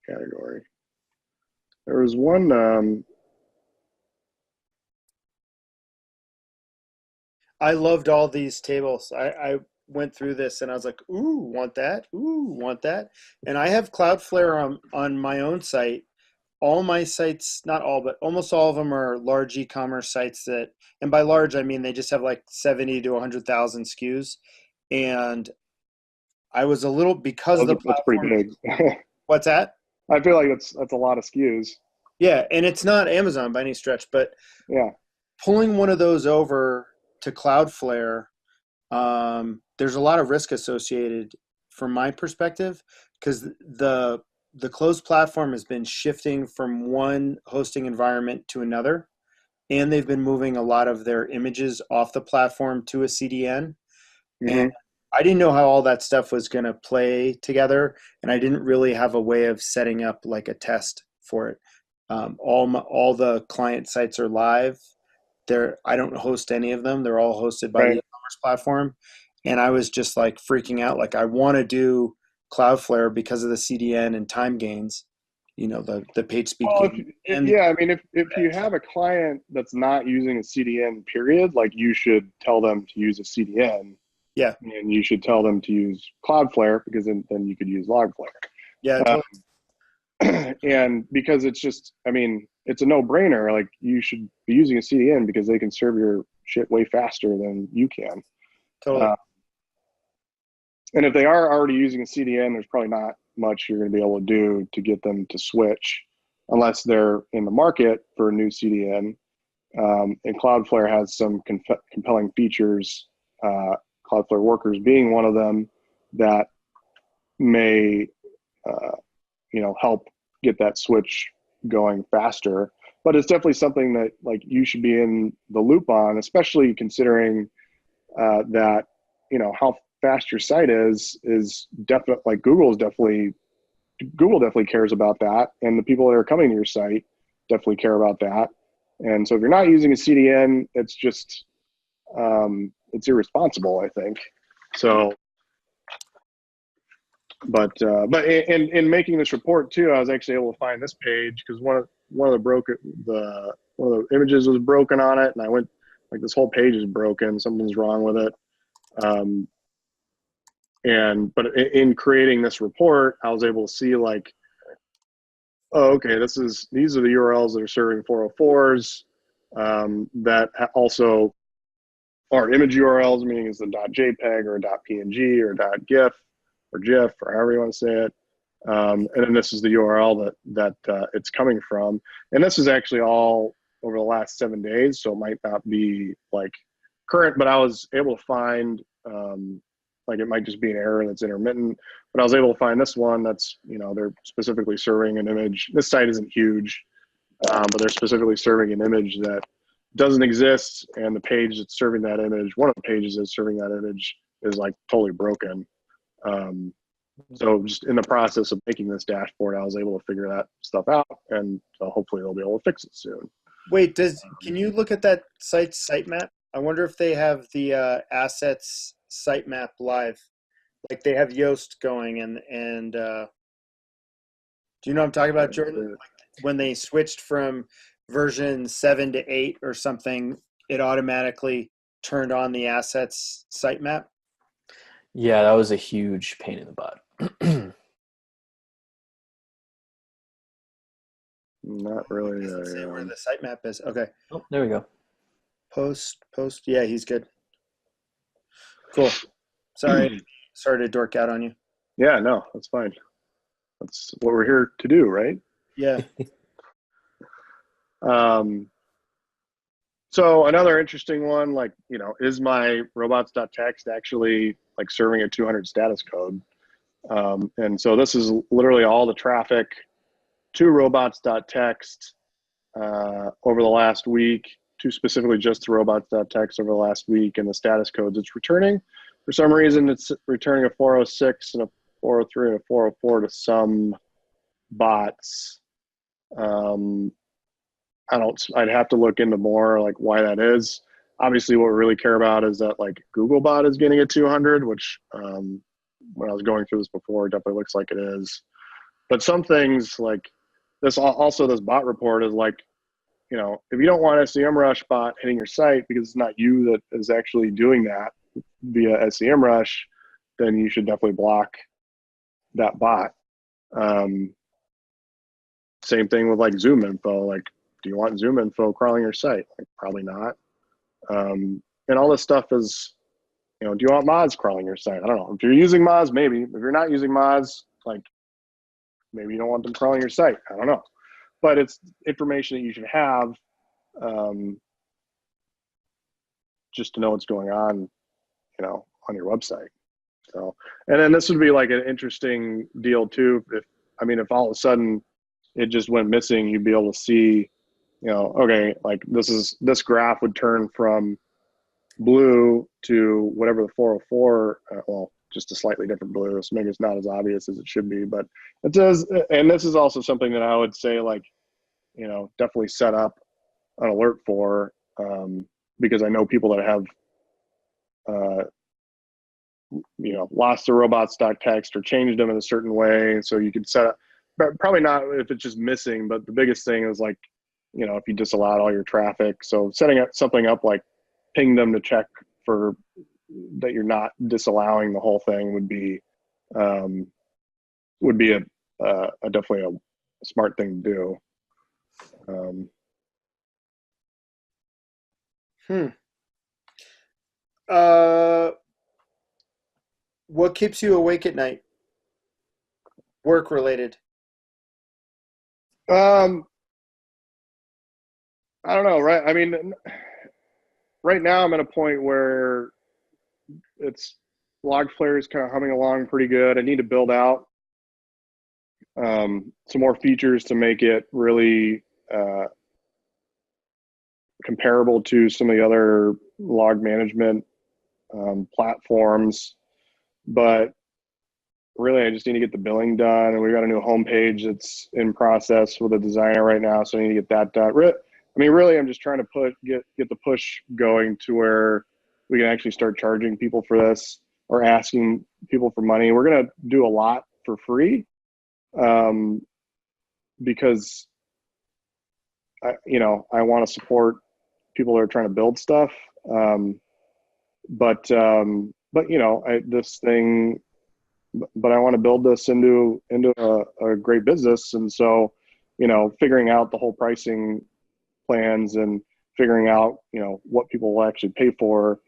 Category. There was one. I loved all these tables. I went through this and I was like, ooh, want that? Ooh, want that? And I have Cloudflare on my own site. All my sites, not all, but almost all of them are large e-commerce sites that, and by large, I mean they just have like 70 to 100,000 SKUs. And I was a little, because of the That's pretty platform. big. What's that? I feel like that's a lot of SKUs. Yeah, and it's not Amazon by any stretch, but Yeah. pulling one of those over to Cloudflare, there's a lot of risk associated from my perspective, because the closed platform has been shifting from one hosting environment to another, and they've been moving a lot of their images off the platform to a CDN. Mm-hmm. And I didn't know how all that stuff was going to play together, and I didn't really have a way of setting up like a test for it. All the client sites are live. I don't host any of them. They're all hosted by the Right. e-commerce platform. And I was just like freaking out. Like, I want to do Cloudflare because of the CDN and time gains, the page speed Well, gain. And yeah, I mean, if you have a client that's not using a CDN, period, like, you should tell them to use a CDN, yeah, and you should tell them to use Cloudflare, because then you could use Logflare. yeah, totally. And because it's just, I mean, it's a no-brainer. Like, you should be using a CDN because they can serve your shit way faster than you can. Totally. And if they are already using a CDN, there's probably not much you're going to be able to do to get them to switch, unless they're in the market for a new CDN. And Cloudflare has some compelling features, Cloudflare Workers being one of them, that may help get that switch going faster. But it's definitely something that, like, you should be in the loop on, especially considering that how fast your site is definitely, like, Google definitely cares about that, and the people that are coming to your site definitely care about that. And so if you're not using a CDN, it's just it's irresponsible, I think. So but in making this report too, I was actually able to find this page, because one of the images was broken on it, and I went, like, this whole page is broken, something's wrong with it. But in creating this report, I was able to see, like, oh, okay, these are the URLs that are serving 404s, that also are image URLs, meaning it's the .jpeg or .png or .gif or GIF, or however you want to say it. And then this is the URL that it's coming from. And this is actually all over the last 7 days, so it might not be, like, current, but I was able to find, like, it might just be an error that's intermittent, but I was able to find this one that's, they're specifically serving an image. This site isn't huge, but they're specifically serving an image that doesn't exist, and the page that's serving that image, one of the pages that's serving that image, is, like, totally broken. So just in the process of making this dashboard, I was able to figure that stuff out, and so hopefully they'll be able to fix it soon. Wait, can you look at that site's sitemap? I wonder if they have the assets sitemap live. Like, they have Yoast going, and do you know what I'm talking about, Jordan? Like, when they switched from version 7 to 8 or something, it automatically turned on the assets sitemap. Yeah, that was a huge pain in the butt. Not It really. doesn't say where the sitemap is. Okay. Oh, there we go. Post. Yeah, he's good. Cool. Sorry to dork out on you. Yeah, no, that's fine. That's what we're here to do, right? Yeah. So another interesting one, like, is my robots.txt actually like serving a 200 status code? And so this is literally all the traffic to robots.txt over the last week, to specifically just to robots.txt over the last week, and the status codes it's returning. For some reason, it's returning a 406 and a 403 and a 404 to some bots. I'd have to look into more like why that is. Obviously, what we really care about is that like Googlebot is getting a 200, which when I was going through this before, it definitely looks like it is. But some things like this, also this bot report is like, if you don't want SEMrush bot hitting your site because it's not you that is actually doing that via SEMrush, then you should definitely block that bot. Same thing with like Zoom info. Like, do you want Zoom info crawling your site? Like, probably not. And all this stuff is, do you want Moz crawling your site? I don't know. If you're using Moz, maybe. If you're not using Moz, like, maybe you don't want them crawling your site. I don't know. But it's information that you should have just to know what's going on, on your website. So, and then this would be like an interesting deal too. If all of a sudden it just went missing, you'd be able to see, okay, like this graph would turn from blue to whatever the 404, well, just a slightly different blue. So maybe it's not as obvious as it should be, but it does. And this is also something that I would say, like, definitely set up an alert for, because I know people that have, lost their robots.txt or changed them in a certain way. So you could set up, but probably not if it's just missing, but the biggest thing is like, if you disallowed all your traffic. So setting up something up like ping them to check for that you're not disallowing the whole thing would be a definitely a smart thing to do. What keeps you awake at night? Work related. I don't know, right? I mean, right now I'm at a point where it's Logflare is kind of humming along pretty good. I need to build out some more features to make it really comparable to some of the other log management platforms. But really, I just need to get the billing done, and we've got a new homepage that's in process with a designer right now, so I need to get that done. Really, I'm just trying to get the push going to where we can actually start charging people for this or asking people for money. We're going to do a lot for free, because I want to support people that are trying to build stuff. But I want to build this into a great business. And so, figuring out the whole pricing plans and figuring out, what people will actually pay for,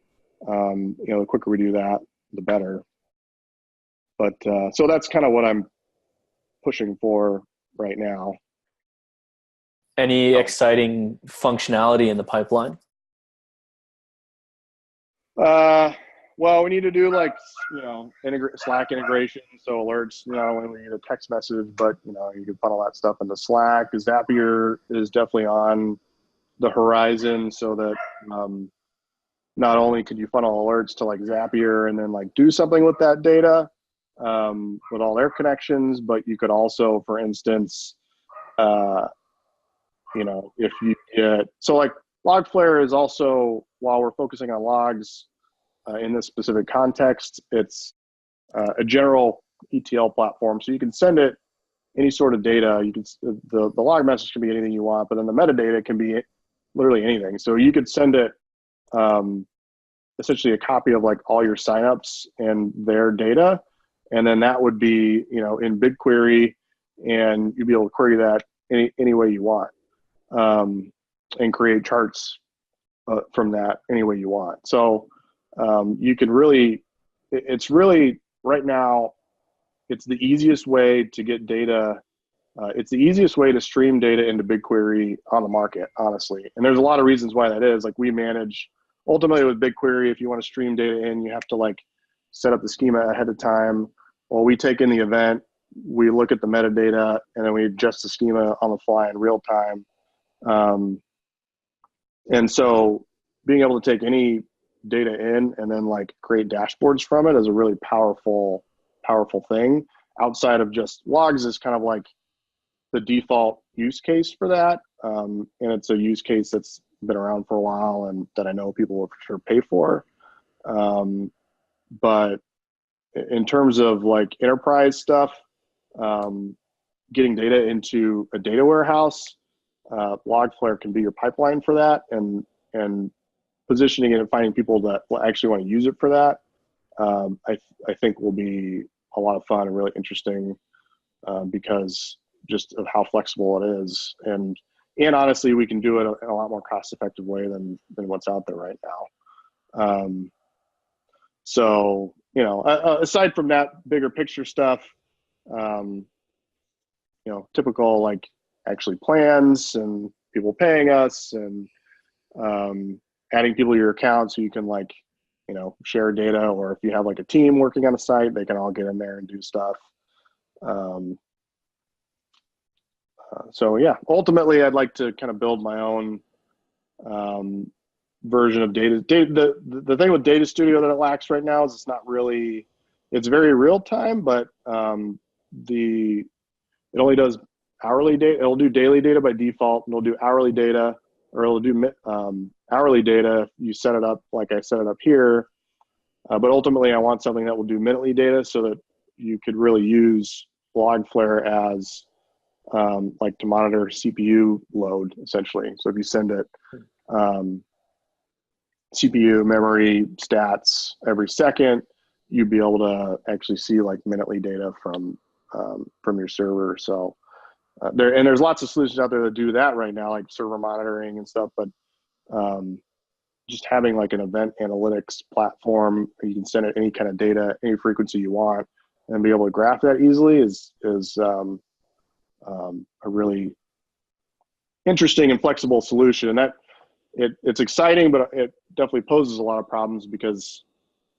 the quicker we do that, the better. But so that's kind of what I'm pushing for right now. Any exciting functionality in the pipeline? Well, we need to do like, Slack integration. So alerts, when we get a text message, but you can funnel that stuff into Slack. Zapier is definitely on the horizon, so that not only could you funnel alerts to like Zapier and then like do something with that data with all their connections, but you could also, for instance, if you get, so like Logflare is also, while we're focusing on logs in this specific context, it's a general ETL platform. So you can send it any sort of data. You can, the log message can be anything you want, but then the metadata can be literally anything. So you could send it essentially a copy of like all your signups and their data. And then that would be, in BigQuery, and you'd be able to query that any way you want, and create charts from that any way you want. So you can really, it's really right now, it's the easiest way to get data. It's the easiest way to stream data into BigQuery on the market, honestly. And there's a lot of reasons why that is. Like we manage, ultimately with BigQuery, if you want to stream data in, you have to like set up the schema ahead of time. Well, we take in the event, we look at the metadata, and then we adjust the schema on the fly in real time. And so being able to take any data in and then like create dashboards from it is a really powerful thing. Outside of just logs is kind of like the default use case for that. And it's a use case that's been around for a while and that I know people will for sure pay for. But in terms of like enterprise stuff, getting data into a data warehouse, Logflare can be your pipeline for that, and positioning it and finding people that will actually want to use it for that, I think will be a lot of fun and really interesting, because just of how flexible it is, and honestly, we can do it in a lot more cost-effective way than what's out there right now. So you know, aside from that bigger picture stuff, you know, typical like actually plans and people paying us, and adding people to your account so you can like, you know, share data, or if you have like a team working on a site, they can all get in there and do stuff. So yeah, ultimately I'd like to kind of build my own version of data. The thing with Data Studio that it lacks right now is it's not really, it's very real time, but it only does hourly data. It'll do daily data by default, and it'll do hourly data, or it'll do hourly data if you set it up like I set it up here. But ultimately, I want something that will do minutely data so that you could really use Logflare as like to monitor CPU load, essentially. So if you send it CPU, memory, stats every second, you'd be able to actually see like minutely data from your server. So there's lots of solutions out there that do that right now, like server monitoring and stuff. But just having like an event analytics platform where you can send it any kind of data, any frequency you want, and be able to graph that easily is a really interesting and flexible solution. And that it's exciting, but it definitely poses a lot of problems because,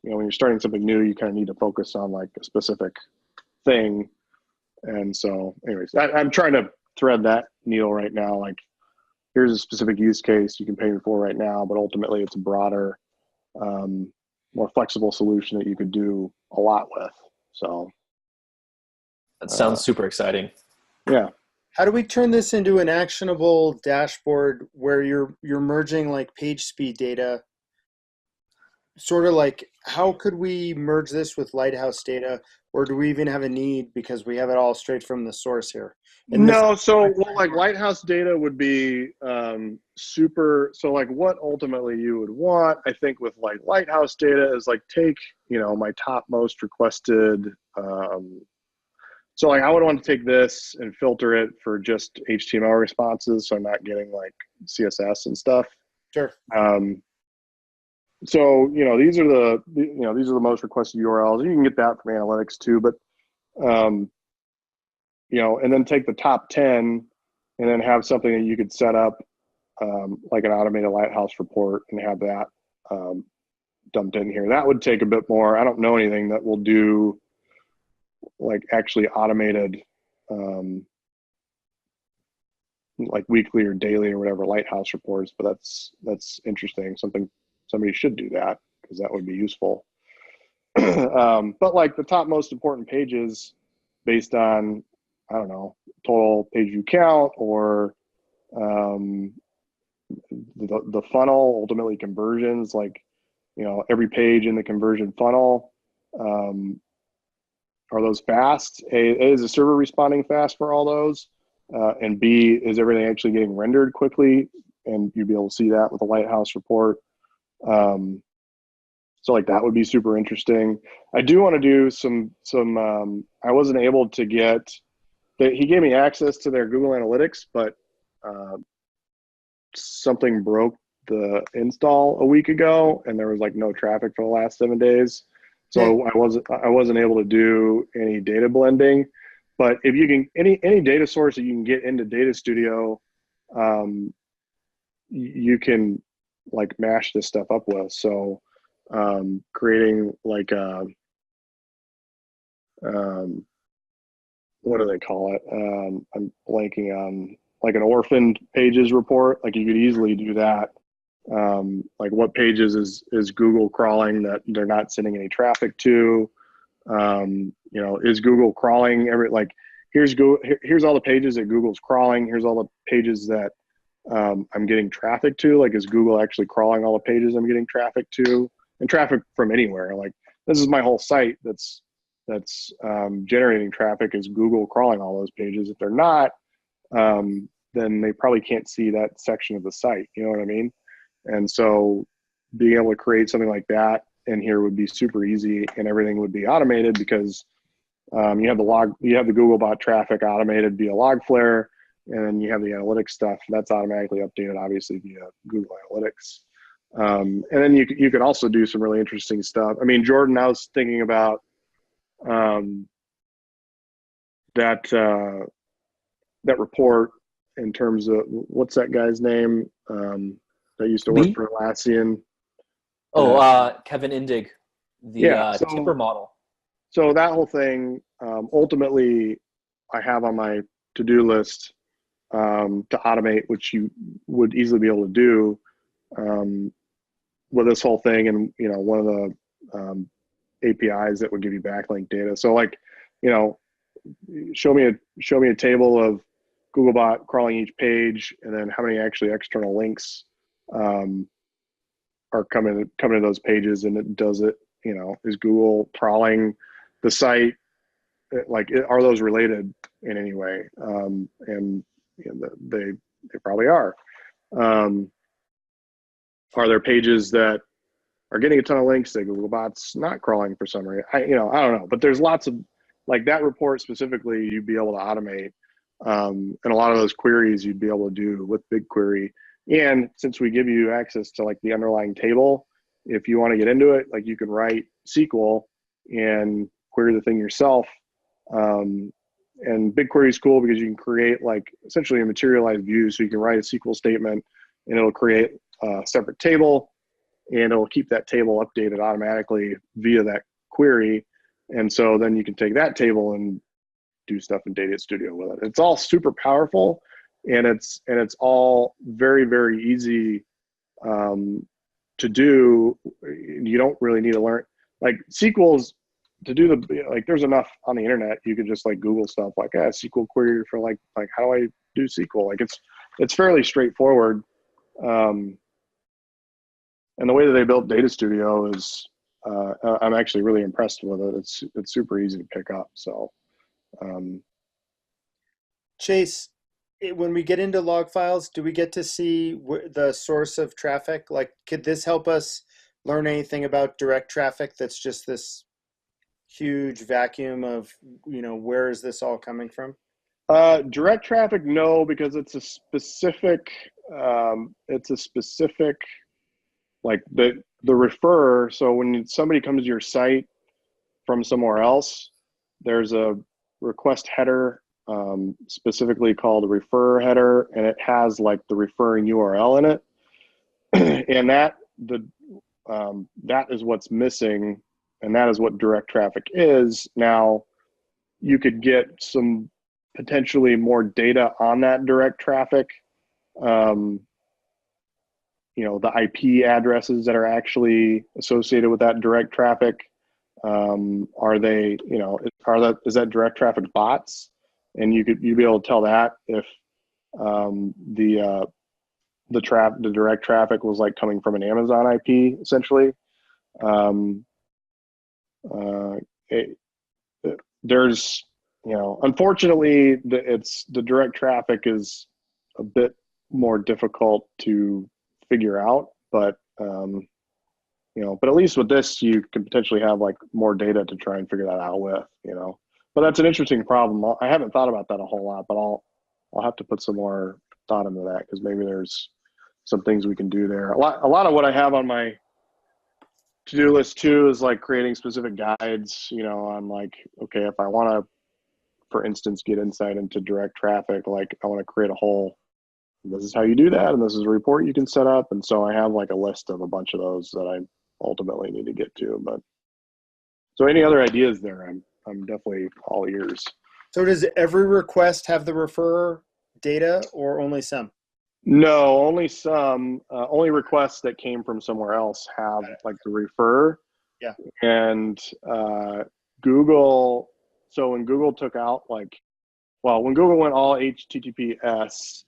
you know, when you're starting something new, you kind of need to focus on like a specific thing. And so anyways, I'm trying to thread that needle right now. Like, here's a specific use case you can pay me for right now, but ultimately it's a broader, more flexible solution that you could do a lot with. So that sounds super exciting. Yeah. How do we turn this into an actionable dashboard where you're merging like page speed data? Sort of like, how could we merge this with Lighthouse data, or do we even have a need because we have it all straight from the source here? And no, so well, like Lighthouse data would be super. So like what ultimately you would want, I think, with like Lighthouse data is like take, you know, my top most requested. So like I would want to take this and filter it for just HTML responses, so I'm not getting like CSS and stuff. Sure. So you know, these are the most requested URLs. You can get that from analytics too, but you know, and then take the top 10 and then have something that you could set up like an automated Lighthouse report and have that dumped in here. That would take a bit more. I don't know anything that will do like actually automated like weekly or daily or whatever Lighthouse reports, but that's interesting. Somebody should do that because that would be useful. But like the top most important pages based on, I don't know, total page view count or the funnel, ultimately conversions, like, you know, every page in the conversion funnel, are those fast? A, is the server responding fast for all those? And B, is everything actually getting rendered quickly? And you'd be able to see that with a Lighthouse report. So like that would be super interesting. I do want to do some I wasn't able to get he gave me access to their Google Analytics, but something broke the install a week ago, and there was like no traffic for the last 7 days. So I wasn't able to do any data blending. But if you can, any data source that you can get into Data Studio, you can like mash this stuff up with. So creating like a, what do they call it? I'm blanking on, like an orphaned pages report. Like you could easily do that. Like what pages is Google crawling that they're not sending any traffic to? Is Google crawling like here's all the pages that Google's crawling. Here's all the pages that I'm getting traffic to. Like, is Google actually crawling all the pages I'm getting traffic to? And traffic from anywhere. Like, this is my whole site that's generating traffic. Is Google crawling all those pages? If they're not, then they probably can't see that section of the site. You know what I mean? And so being able to create something like that in here would be super easy, and everything would be automated because you have the Googlebot traffic automated via Logflare, and then you have the analytics stuff that's automatically updated, obviously via Google Analytics. And then you could also do some really interesting stuff. I mean, Jordan, I was thinking about that report in terms of, what's that guy's name that used to work for Atlassian? Kevin Indig, the tipper model. So that whole thing, ultimately, I have on my to-do list to automate, which you would easily be able to do with this whole thing. And, one of the APIs that would give you backlink data. So like, show me a table of Googlebot crawling each page, and then how many actually external links are coming to those pages, and it does it. Is Google crawling the site? Like, are those related in any way? And they probably are. Are there pages that are getting a ton of links that Googlebot's not crawling for some reason? I don't know, but there's lots of, like, that report specifically, you'd be able to automate. And a lot of those queries you'd be able to do with BigQuery. And since we give you access to like the underlying table, if you want to get into it, like, you can write SQL and query the thing yourself. And BigQuery is cool because you can create like essentially a materialized view. So you can write a SQL statement and it'll create a separate table, and it'll keep that table updated automatically via that query. And so then you can take that table and do stuff in Data Studio with it. It's all super powerful, and it's all very, very easy to do. You don't really need to learn, like, SQL's to do like, there's enough on the internet. You could just like Google stuff like SQL query for like how do I do SQL? Like, it's fairly straightforward. And the way that they built Data Studio is, I'm actually really impressed with it. It's super easy to pick up. So, Chase, when we get into log files, do we get to see the source of traffic? Like, could this help us learn anything about direct traffic that's just this huge vacuum of, where is this all coming from? Direct traffic, no, because it's a specific, like the refer. So when somebody comes to your site from somewhere else, there's a request header, specifically called a refer header, and it has like the referring URL in it. And that is what's missing, and that is what direct traffic is. Now, you could get some potentially more data on that direct traffic. The IP addresses that are actually associated with that direct traffic. Are they, is that direct traffic bots? And you'd be able to tell that if the direct traffic was like coming from an Amazon IP, essentially. There's, unfortunately, the direct traffic is a bit more difficult to figure out, but but at least with this, you can potentially have like more data to try and figure that out with, But that's an interesting problem. I haven't thought about that a whole lot, but I'll have to put some more thought into that, because maybe there's some things we can do there. A lot of what I have on my to-do list too is like creating specific guides, on like, okay, if I want to, for instance, get insight into direct traffic, like I want to create a whole, this is how you do that, and this is a report you can set up. And so I have like a list of a bunch of those that I ultimately need to get to. But so any other ideas there, I'm definitely all ears. So does every request have the referrer data, or only some? No, only some. Only requests that came from somewhere else have like the refer. Yeah. And Google. So when Google took out when Google went all HTTPS.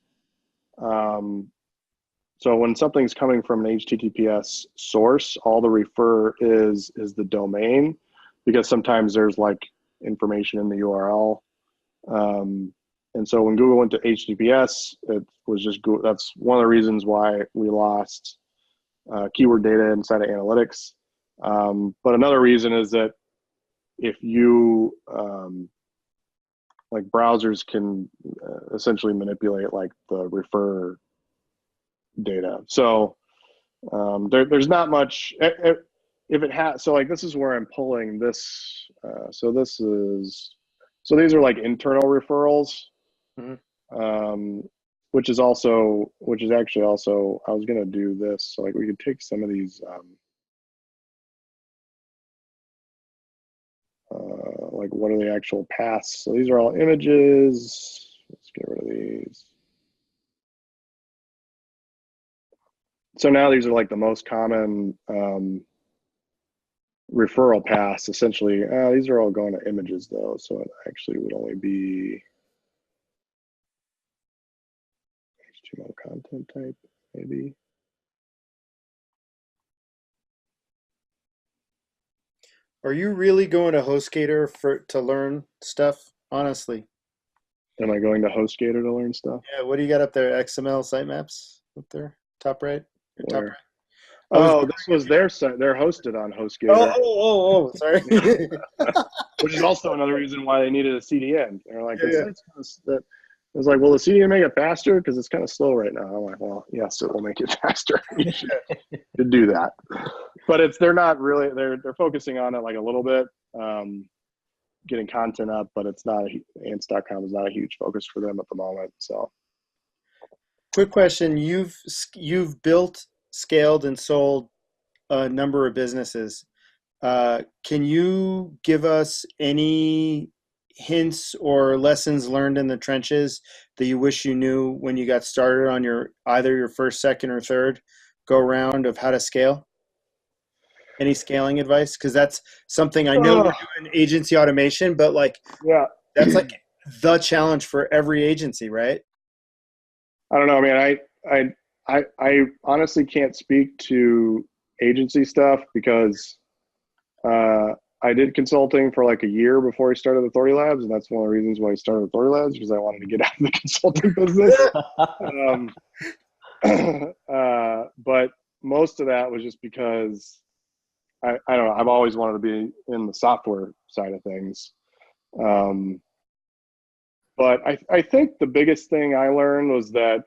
So when something's coming from an HTTPS source, all the refer is the domain, because sometimes there's like information in the URL. And so when Google went to HTTPS, it was just Google. That's one of the reasons why we lost keyword data inside of analytics. But another reason is that if you like browsers can essentially manipulate like the refer data. So there's not much. If it has, so like this is where I'm pulling this. So these are like internal referrals. Mm-hmm. Which is actually also, I was going to do this. So like we could take some of these, like what are the actual paths? So these are all images. Let's get rid of these. So now these are like the most common referral paths. Essentially, these are all going to images though. So it actually would only be HTML content type, maybe. Are you really going to HostGator to learn stuff? Honestly. Am I going to HostGator to learn stuff? Yeah. What do you got up there? XML sitemaps up there, top right. Top right. Oh, this was their site. They're hosted on HostGator. Oh, sorry. Which is also another reason why they needed a CDN. They're like, Yeah. I was like, will the CDN make it faster? Because it's kind of slow right now. I'm like, well, yes, it will make it faster. You should do that. But they're not really, they're focusing on it like a little bit, getting content up, but it's not, ants.com is not a huge focus for them at the moment. So Quick question. You've built, scaled, and sold a number of businesses. Can you give us any hints or lessons learned in the trenches that you wish you knew when you got started on either your first, second, or third go round of how to scale? Any scaling advice? Because that's something I know we're doing agency automation, but yeah, that's like the challenge for every agency, right? I don't know, man. I honestly can't speak to agency stuff because I did consulting for like a year before I started Authority Labs, and that's one of the reasons why I started Authority Labs, because I wanted to get out of the consulting business. But most of that was just because I don't know. I've always wanted to be in the software side of things. But I think the biggest thing I learned was that,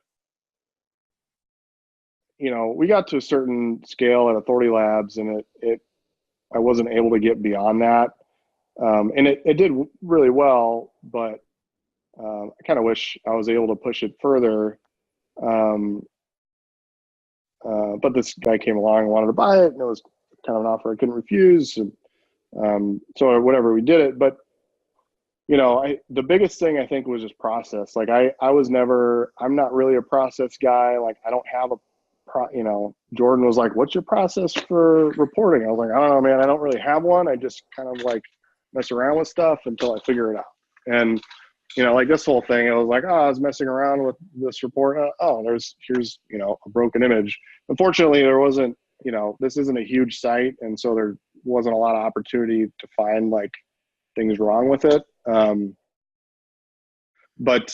we got to a certain scale at Authority Labs, and I wasn't able to get beyond that. And it did really well, but I kind of wish I was able to push it further. But this guy came along and wanted to buy it, and it was kind of an offer I couldn't refuse. And, so whatever, we did it. But, the biggest thing I think was just process. Like I'm not really a process guy. Like I don't have Jordan was like, what's your process for reporting? I was like, I don't know, man. I don't really have one. I just kind of like mess around with stuff until I figure it out. And, like this whole thing, I was like, I was messing around with this report. Here's, a broken image. Unfortunately, there wasn't, this isn't a huge site. And so there wasn't a lot of opportunity to find like things wrong with it. But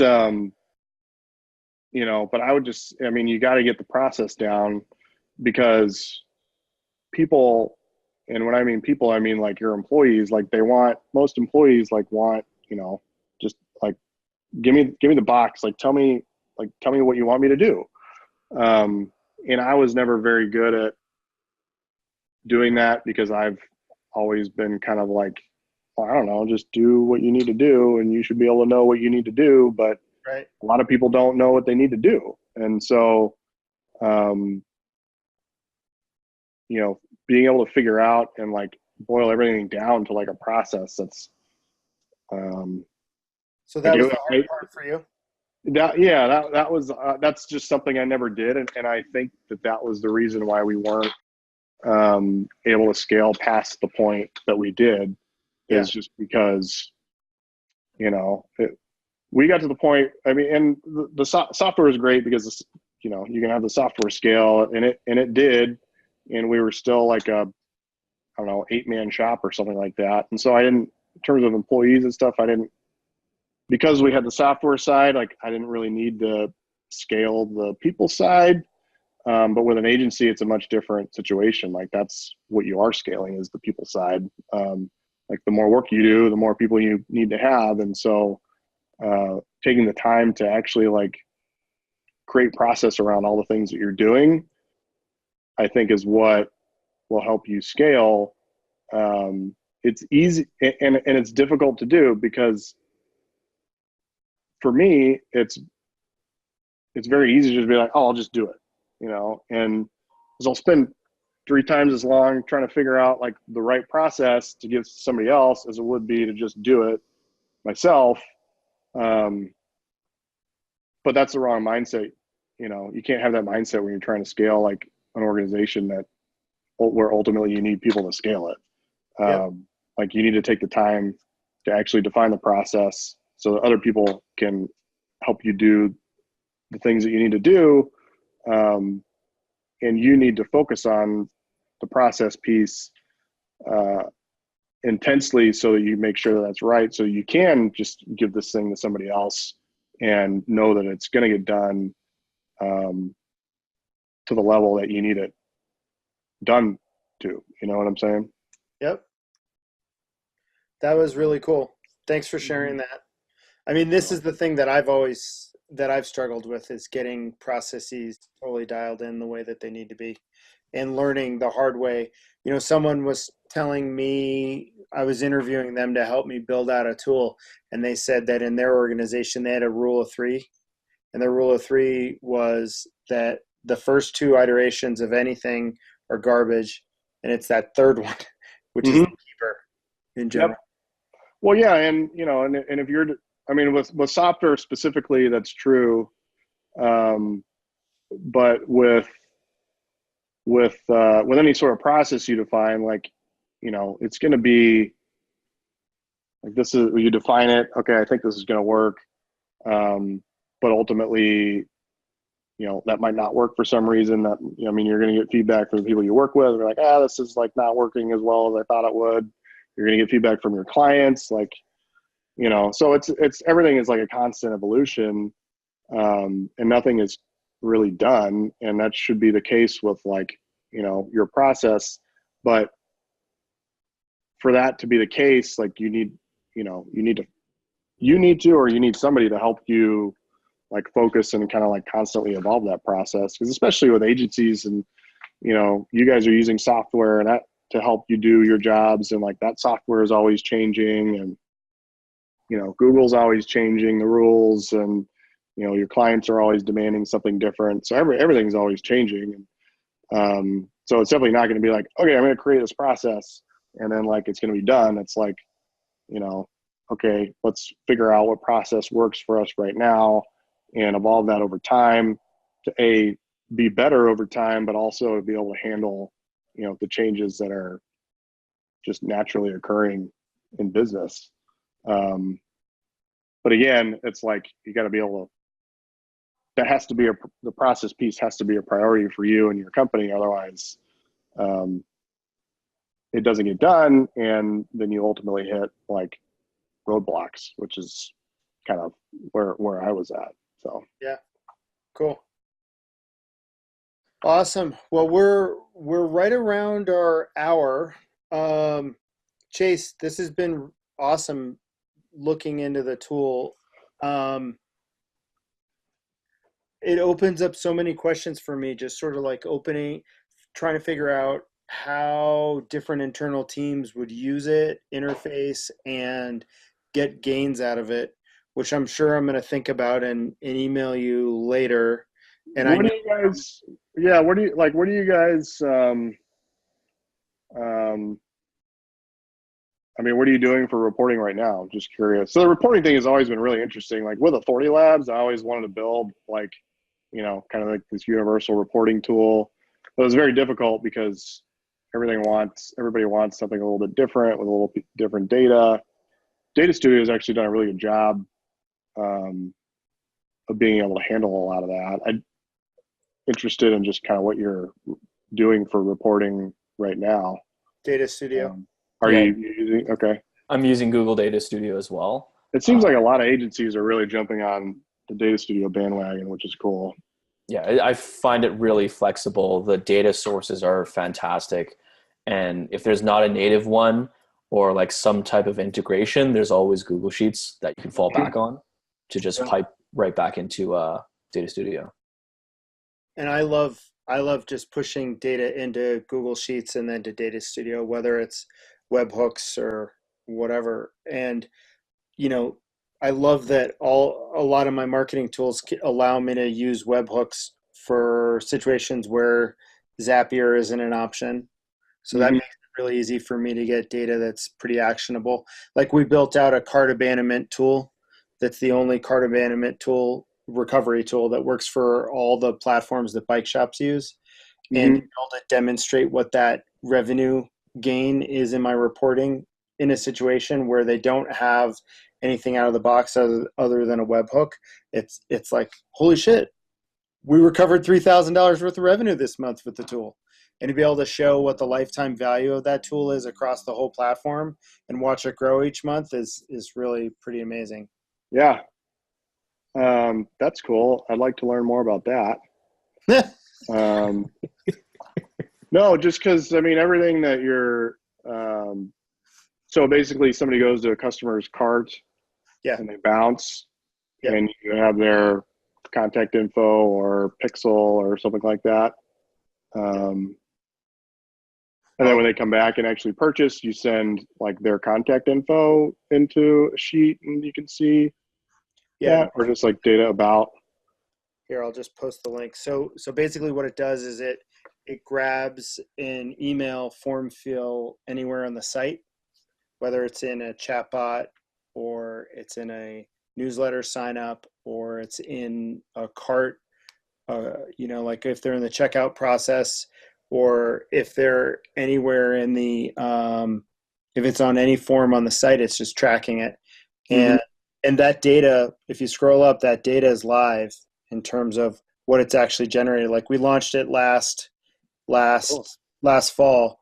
I would you got to get the process down, because people, and when I mean people, I mean like your employees, like most employees like want just like, give me the box. Like, tell me what you want me to do. And I was never very good at doing that because I've always been kind of like, well, I don't know, just do what you need to do, and you should be able to know what you need to do. But Right. a lot of people don't know what they need to do. And so, being able to figure out and like boil everything down to like a process that's, So like that was the hard part for you? that was, that's just something I never did. And I think that was the reason why we weren't, able to scale past the point that we did, is just because, we got to the point, I mean, and the software is great because, you can have the software scale, and it did, and we were still like a, I don't know, 8-man shop or something like that. And so in terms of employees and stuff, because we had the software side, like I didn't really need to scale the people side. But with an agency, it's a much different situation. Like, that's what you are scaling, is the people side. Like, the more work you do, the more people you need to have. And so, taking the time to actually like create process around all the things that you're doing, I think is what will help you scale. It's easy and it's difficult to do, because for me, it's very easy to just be like, oh, I'll just do it, and because I'll spend 3 times as long trying to figure out like the right process to give to somebody else as it would be to just do it myself. But that's the wrong mindset. You can't have that mindset when you're trying to scale like an organization where ultimately you need people to scale it. Yep. Like, you need to take the time to actually define the process so that other people can help you do the things that you need to do. And you need to focus on the process piece intensely, so that you make sure that that's right. So you can just give this thing to somebody else and know that it's going to get done to the level that you need it done to. You know what I'm saying? Yep. That was really cool. Thanks for sharing that. I mean, this is the thing that I've struggled with, is getting processes totally dialed in the way that they need to be, and learning the hard way. Someone was telling me, I was interviewing them to help me build out a tool, and they said that in their organization they had a rule of 3, and the rule of 3 was that the first 2 iterations of anything are garbage, and it's that third one, which is the keeper in general. Yep. Well, yeah, and and if you're, I mean, with software specifically, that's true. But with any sort of process you define, like, it's going to be like, this is, you define it. Okay, I think this is going to work. But ultimately, that might not work for some reason. That, I mean, you're going to get feedback from the people you work with. They're like, this is like not working as well as I thought it would. You're going to get feedback from your clients, like, so it's everything is like a constant evolution, and nothing is really done. And that should be the case with like, your process. But for that to be the case, like, you need or you need somebody to help you like focus and kind of like constantly evolve that process. Because especially with agencies, and you guys are using software and that to help you do your jobs, and like that software is always changing, and Google's always changing the rules, and your clients are always demanding something different. So everything's always changing. And so it's definitely not going to be like, okay, I'm going to create this process and then like it's going to be done. It's like, okay, let's figure out what process works for us right now and evolve that over time to be better over time, but also to be able to handle the changes that are just naturally occurring in business. But again, it's like, you got to be able to, the process piece has to be a priority for you and your company. Otherwise, it doesn't get done. And then you ultimately hit like roadblocks, which is kind of where I was at. So, yeah, cool. Awesome. Well, we're right around our hour. Chase, this has been awesome looking into the tool, it opens up so many questions for me, just sort of like trying to figure out how different internal teams would use it, interface, and get gains out of it, which I'm sure I'm going to think about and email you later. And what do you guys, yeah, what do you guys, I mean, what are you doing for reporting right now? Just curious. So the reporting thing has always been really interesting. Like with Authority Labs, I always wanted to build like, you know, kind of like this universal reporting tool. But it was very difficult because everybody wants something a little bit different with a little bit different data. Data Studio has actually done a really good job of being able to handle a lot of that. I'm interested in just kind of what you're doing for reporting right now. Data Studio. Are you using, okay. I'm using Google Data Studio as well. It seems like a lot of agencies are really jumping on the Data Studio bandwagon, which is cool. Yeah, I find it really flexible. The data sources are fantastic. And if there's not a native one or like some type of integration, there's always Google Sheets that you can fall back on to just pipe right back into Data Studio. And I love just pushing data into Google Sheets and then to Data Studio, whether it's webhooks or whatever. And, you know, I love that a lot of my marketing tools allow me to use webhooks for situations where Zapier isn't an option. So that makes it really easy for me to get data that's pretty actionable. Like we built out a cart abandonment tool. That's the only cart abandonment recovery tool that works for all the platforms that bike shops use. And to be able to demonstrate what that revenue gain is in my reporting in a situation where they don't have anything out of the box other than a webhook, it's like, holy shit, we recovered $3,000 worth of revenue this month with the tool. And to be able to show what the lifetime value of that tool is across the whole platform and watch it grow each month is really pretty amazing. Yeah. That's cool. I'd like to learn more about that. No, just because, I mean, everything that you're, so basically somebody goes to a customer's cart and they bounce and you have their contact info or pixel or something like that. And then when they come back and actually purchase, you send like their contact info into a sheet and you can see that, or just like data about. Here, I'll just post the link. So basically what it does is it grabs an email form fill anywhere on the site, whether it's in a chatbot or it's in a newsletter sign up or it's in a cart, you know, like if they're in the checkout process or if they're anywhere in the, if it's on any form on the site, it's just tracking it. And that data, if you scroll up, that data is live in terms of what it's actually generated. Like we launched it last fall,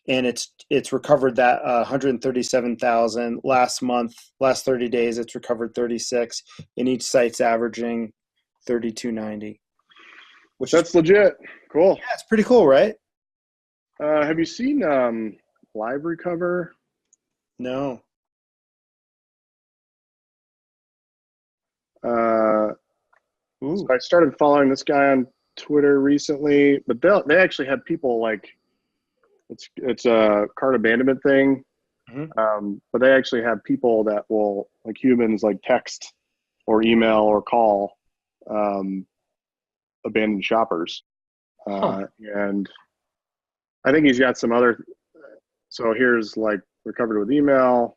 and it's recovered that 137,000 last month. Last 30 days, it's recovered 36, and each site's averaging 3290. Which that's legit. Cool. Yeah, it's pretty cool, right? Have you seen Live Recover? No. So I started following this guy on Twitter recently, but they actually have people like it's a cart abandonment thing, but they actually have people that will, like humans, like text or email or call abandoned shoppers, and I think he's got some other. So here's like recovered with email,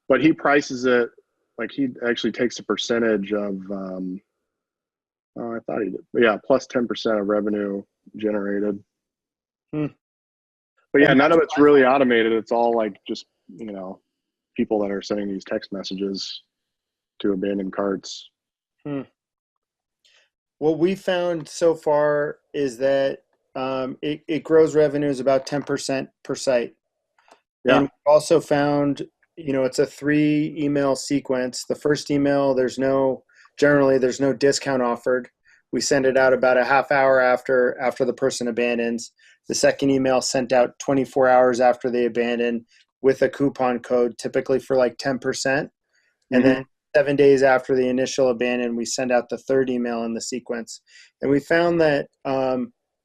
but he prices it. Like he actually takes a percentage of, I thought he did, but yeah, plus 10% of revenue generated. But yeah, none of it's really automated. It's all like just, you know, people that are sending these text messages to abandoned carts. What we found so far is that it grows revenues about 10% per site. Yeah. And we also found, you know, it's a 3 email sequence. The first email, generally there's no discount offered. We send it out about a half hour after the person abandons. The second email sent out 24 hours after they abandon with a coupon code, typically for like 10%. And Mhm. then 7 days after the initial abandon, we send out the third email in the sequence. And we found that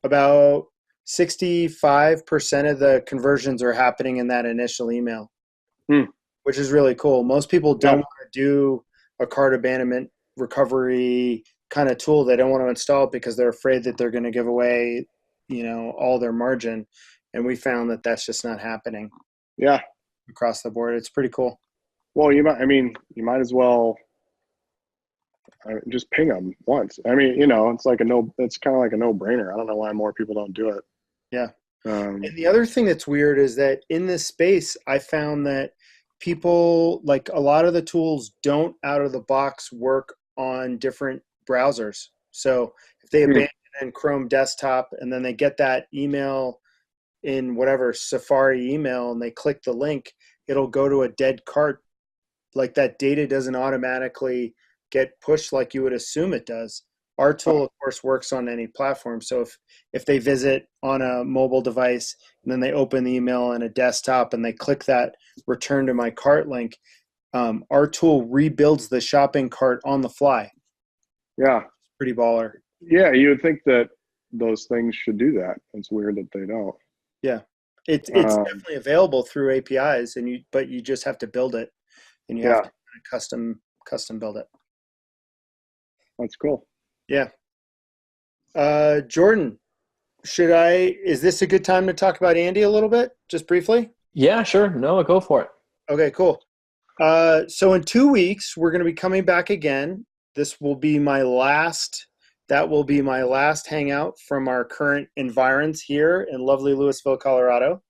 about 65% of the conversions are happening in that initial email, Hmm. which is really cool. Most people don't Yeah. want to do a cart abandonment recovery kind of tool. They don't want to install it because they're afraid that they're going to give away, all their margin. And we found that that's just not happening Yeah. across the board. It's pretty cool. Well, you might as well just ping them once. I mean, it's it's kind of like a no-brainer. I don't know why more people don't do it. Yeah. Um, And the other thing that's weird is that in this space, I found that people, like a lot of the tools, don't out of the box work on different browsers. So if they Hmm. abandon in Chrome desktop and then they get that email in whatever Safari email and they click the link, it'll go to a dead cart. Like that data doesn't automatically get pushed like you would assume it does. Our tool, of course, works on any platform. So if they visit on a mobile device and then they open the email on a desktop and they click that return to my cart link, our tool rebuilds the shopping cart on the fly. yeah. Pretty baller. Yeah. You would think that those things should do that. It's weird that they don't. Yeah, it's Um, definitely available through APIs, but you just have to build it, and you have Yeah. to custom build it. That's cool. Yeah. Jordan, is this a good time to talk about Andy a little bit, just briefly? Yeah, sure. No, go for it. Okay, cool. So in 2 weeks, we're going to be coming back again. That will be my last hangout from our current environs here in lovely Louisville, Colorado,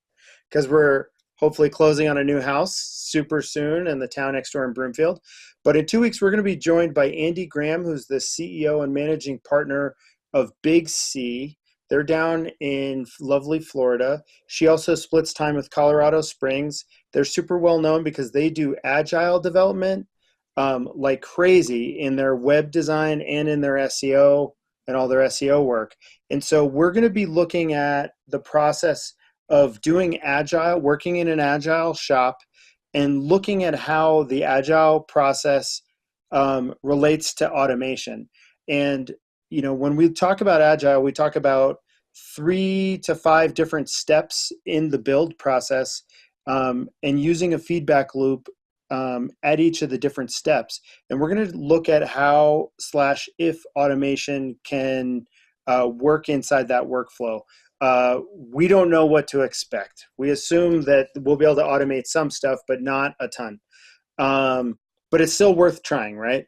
because we're hopefully closing on a new house super soon in the town next door in Broomfield. But in 2 weeks, we're going to be joined by Andy Graham, who's the CEO and managing partner of Big C. They're down in lovely Florida. She also splits time with Colorado Springs. They're super well known because they do agile development like crazy in their web design and in their SEO and all their SEO work. And so we're going to be looking at the process of doing agile, working in an agile shop, and looking at how the agile process relates to automation. And when we talk about agile, we talk about 3 to 5 different steps in the build process, and using a feedback loop at each of the different steps. And we're going to look at how/if automation can work inside that workflow. We don't know what to expect. We assume that we'll be able to automate some stuff, but not a ton. But it's still worth trying, right?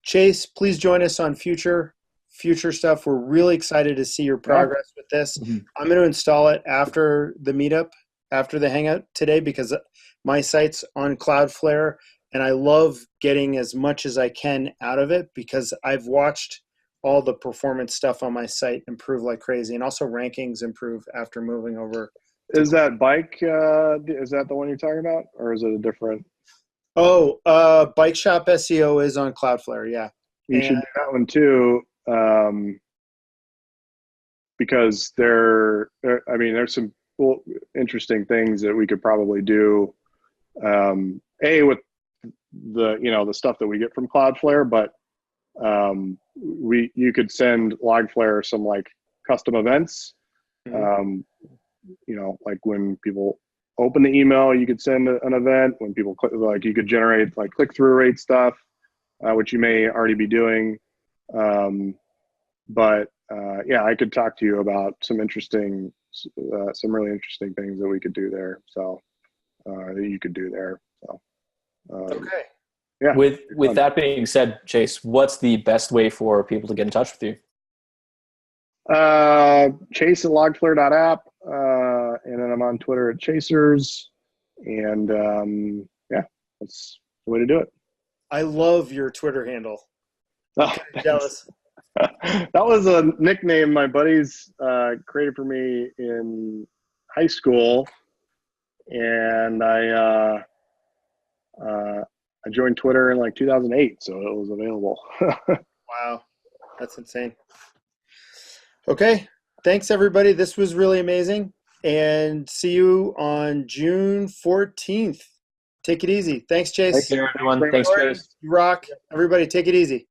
Chase, please join us on future stuff. We're really excited to see your progress with this. Mm-hmm. I'm going to install it after the meetup, after the hangout today, because my site's on Cloudflare, and I love getting as much as I can out of it because I've watched all the performance stuff on my site improve like crazy, and also rankings improve after moving over. Is that bike? Is that the one you're talking about, or is it a different? Oh, Bike Shop SEO is on Cloudflare, yeah. You should do that one too, because there's some cool, interesting things that we could probably do. With the stuff that we get from Cloudflare, but you could send Logflare some like custom events. Like when people open the email, you could send an event. When people click, like you could generate like click-through rate stuff, which you may already be doing. I could talk to you about some really interesting things that we could do there. So that you could do there. So okay. Yeah. With that being said, Chase, what's the best way for people to get in touch with you? Chase at logflare.app, and then I'm on Twitter at Chasers, and that's the way to do it. I love your Twitter handle. Oh, jealous. That was a nickname my buddies created for me in high school, and I joined Twitter in like 2008, so it was available. Wow, that's insane. Okay, thanks everybody. This was really amazing, and see you on June 14th. Take it easy. Thanks, Chase. Take care, everyone. Thanks, Jordan, Chris. you rock. Everybody, take it easy.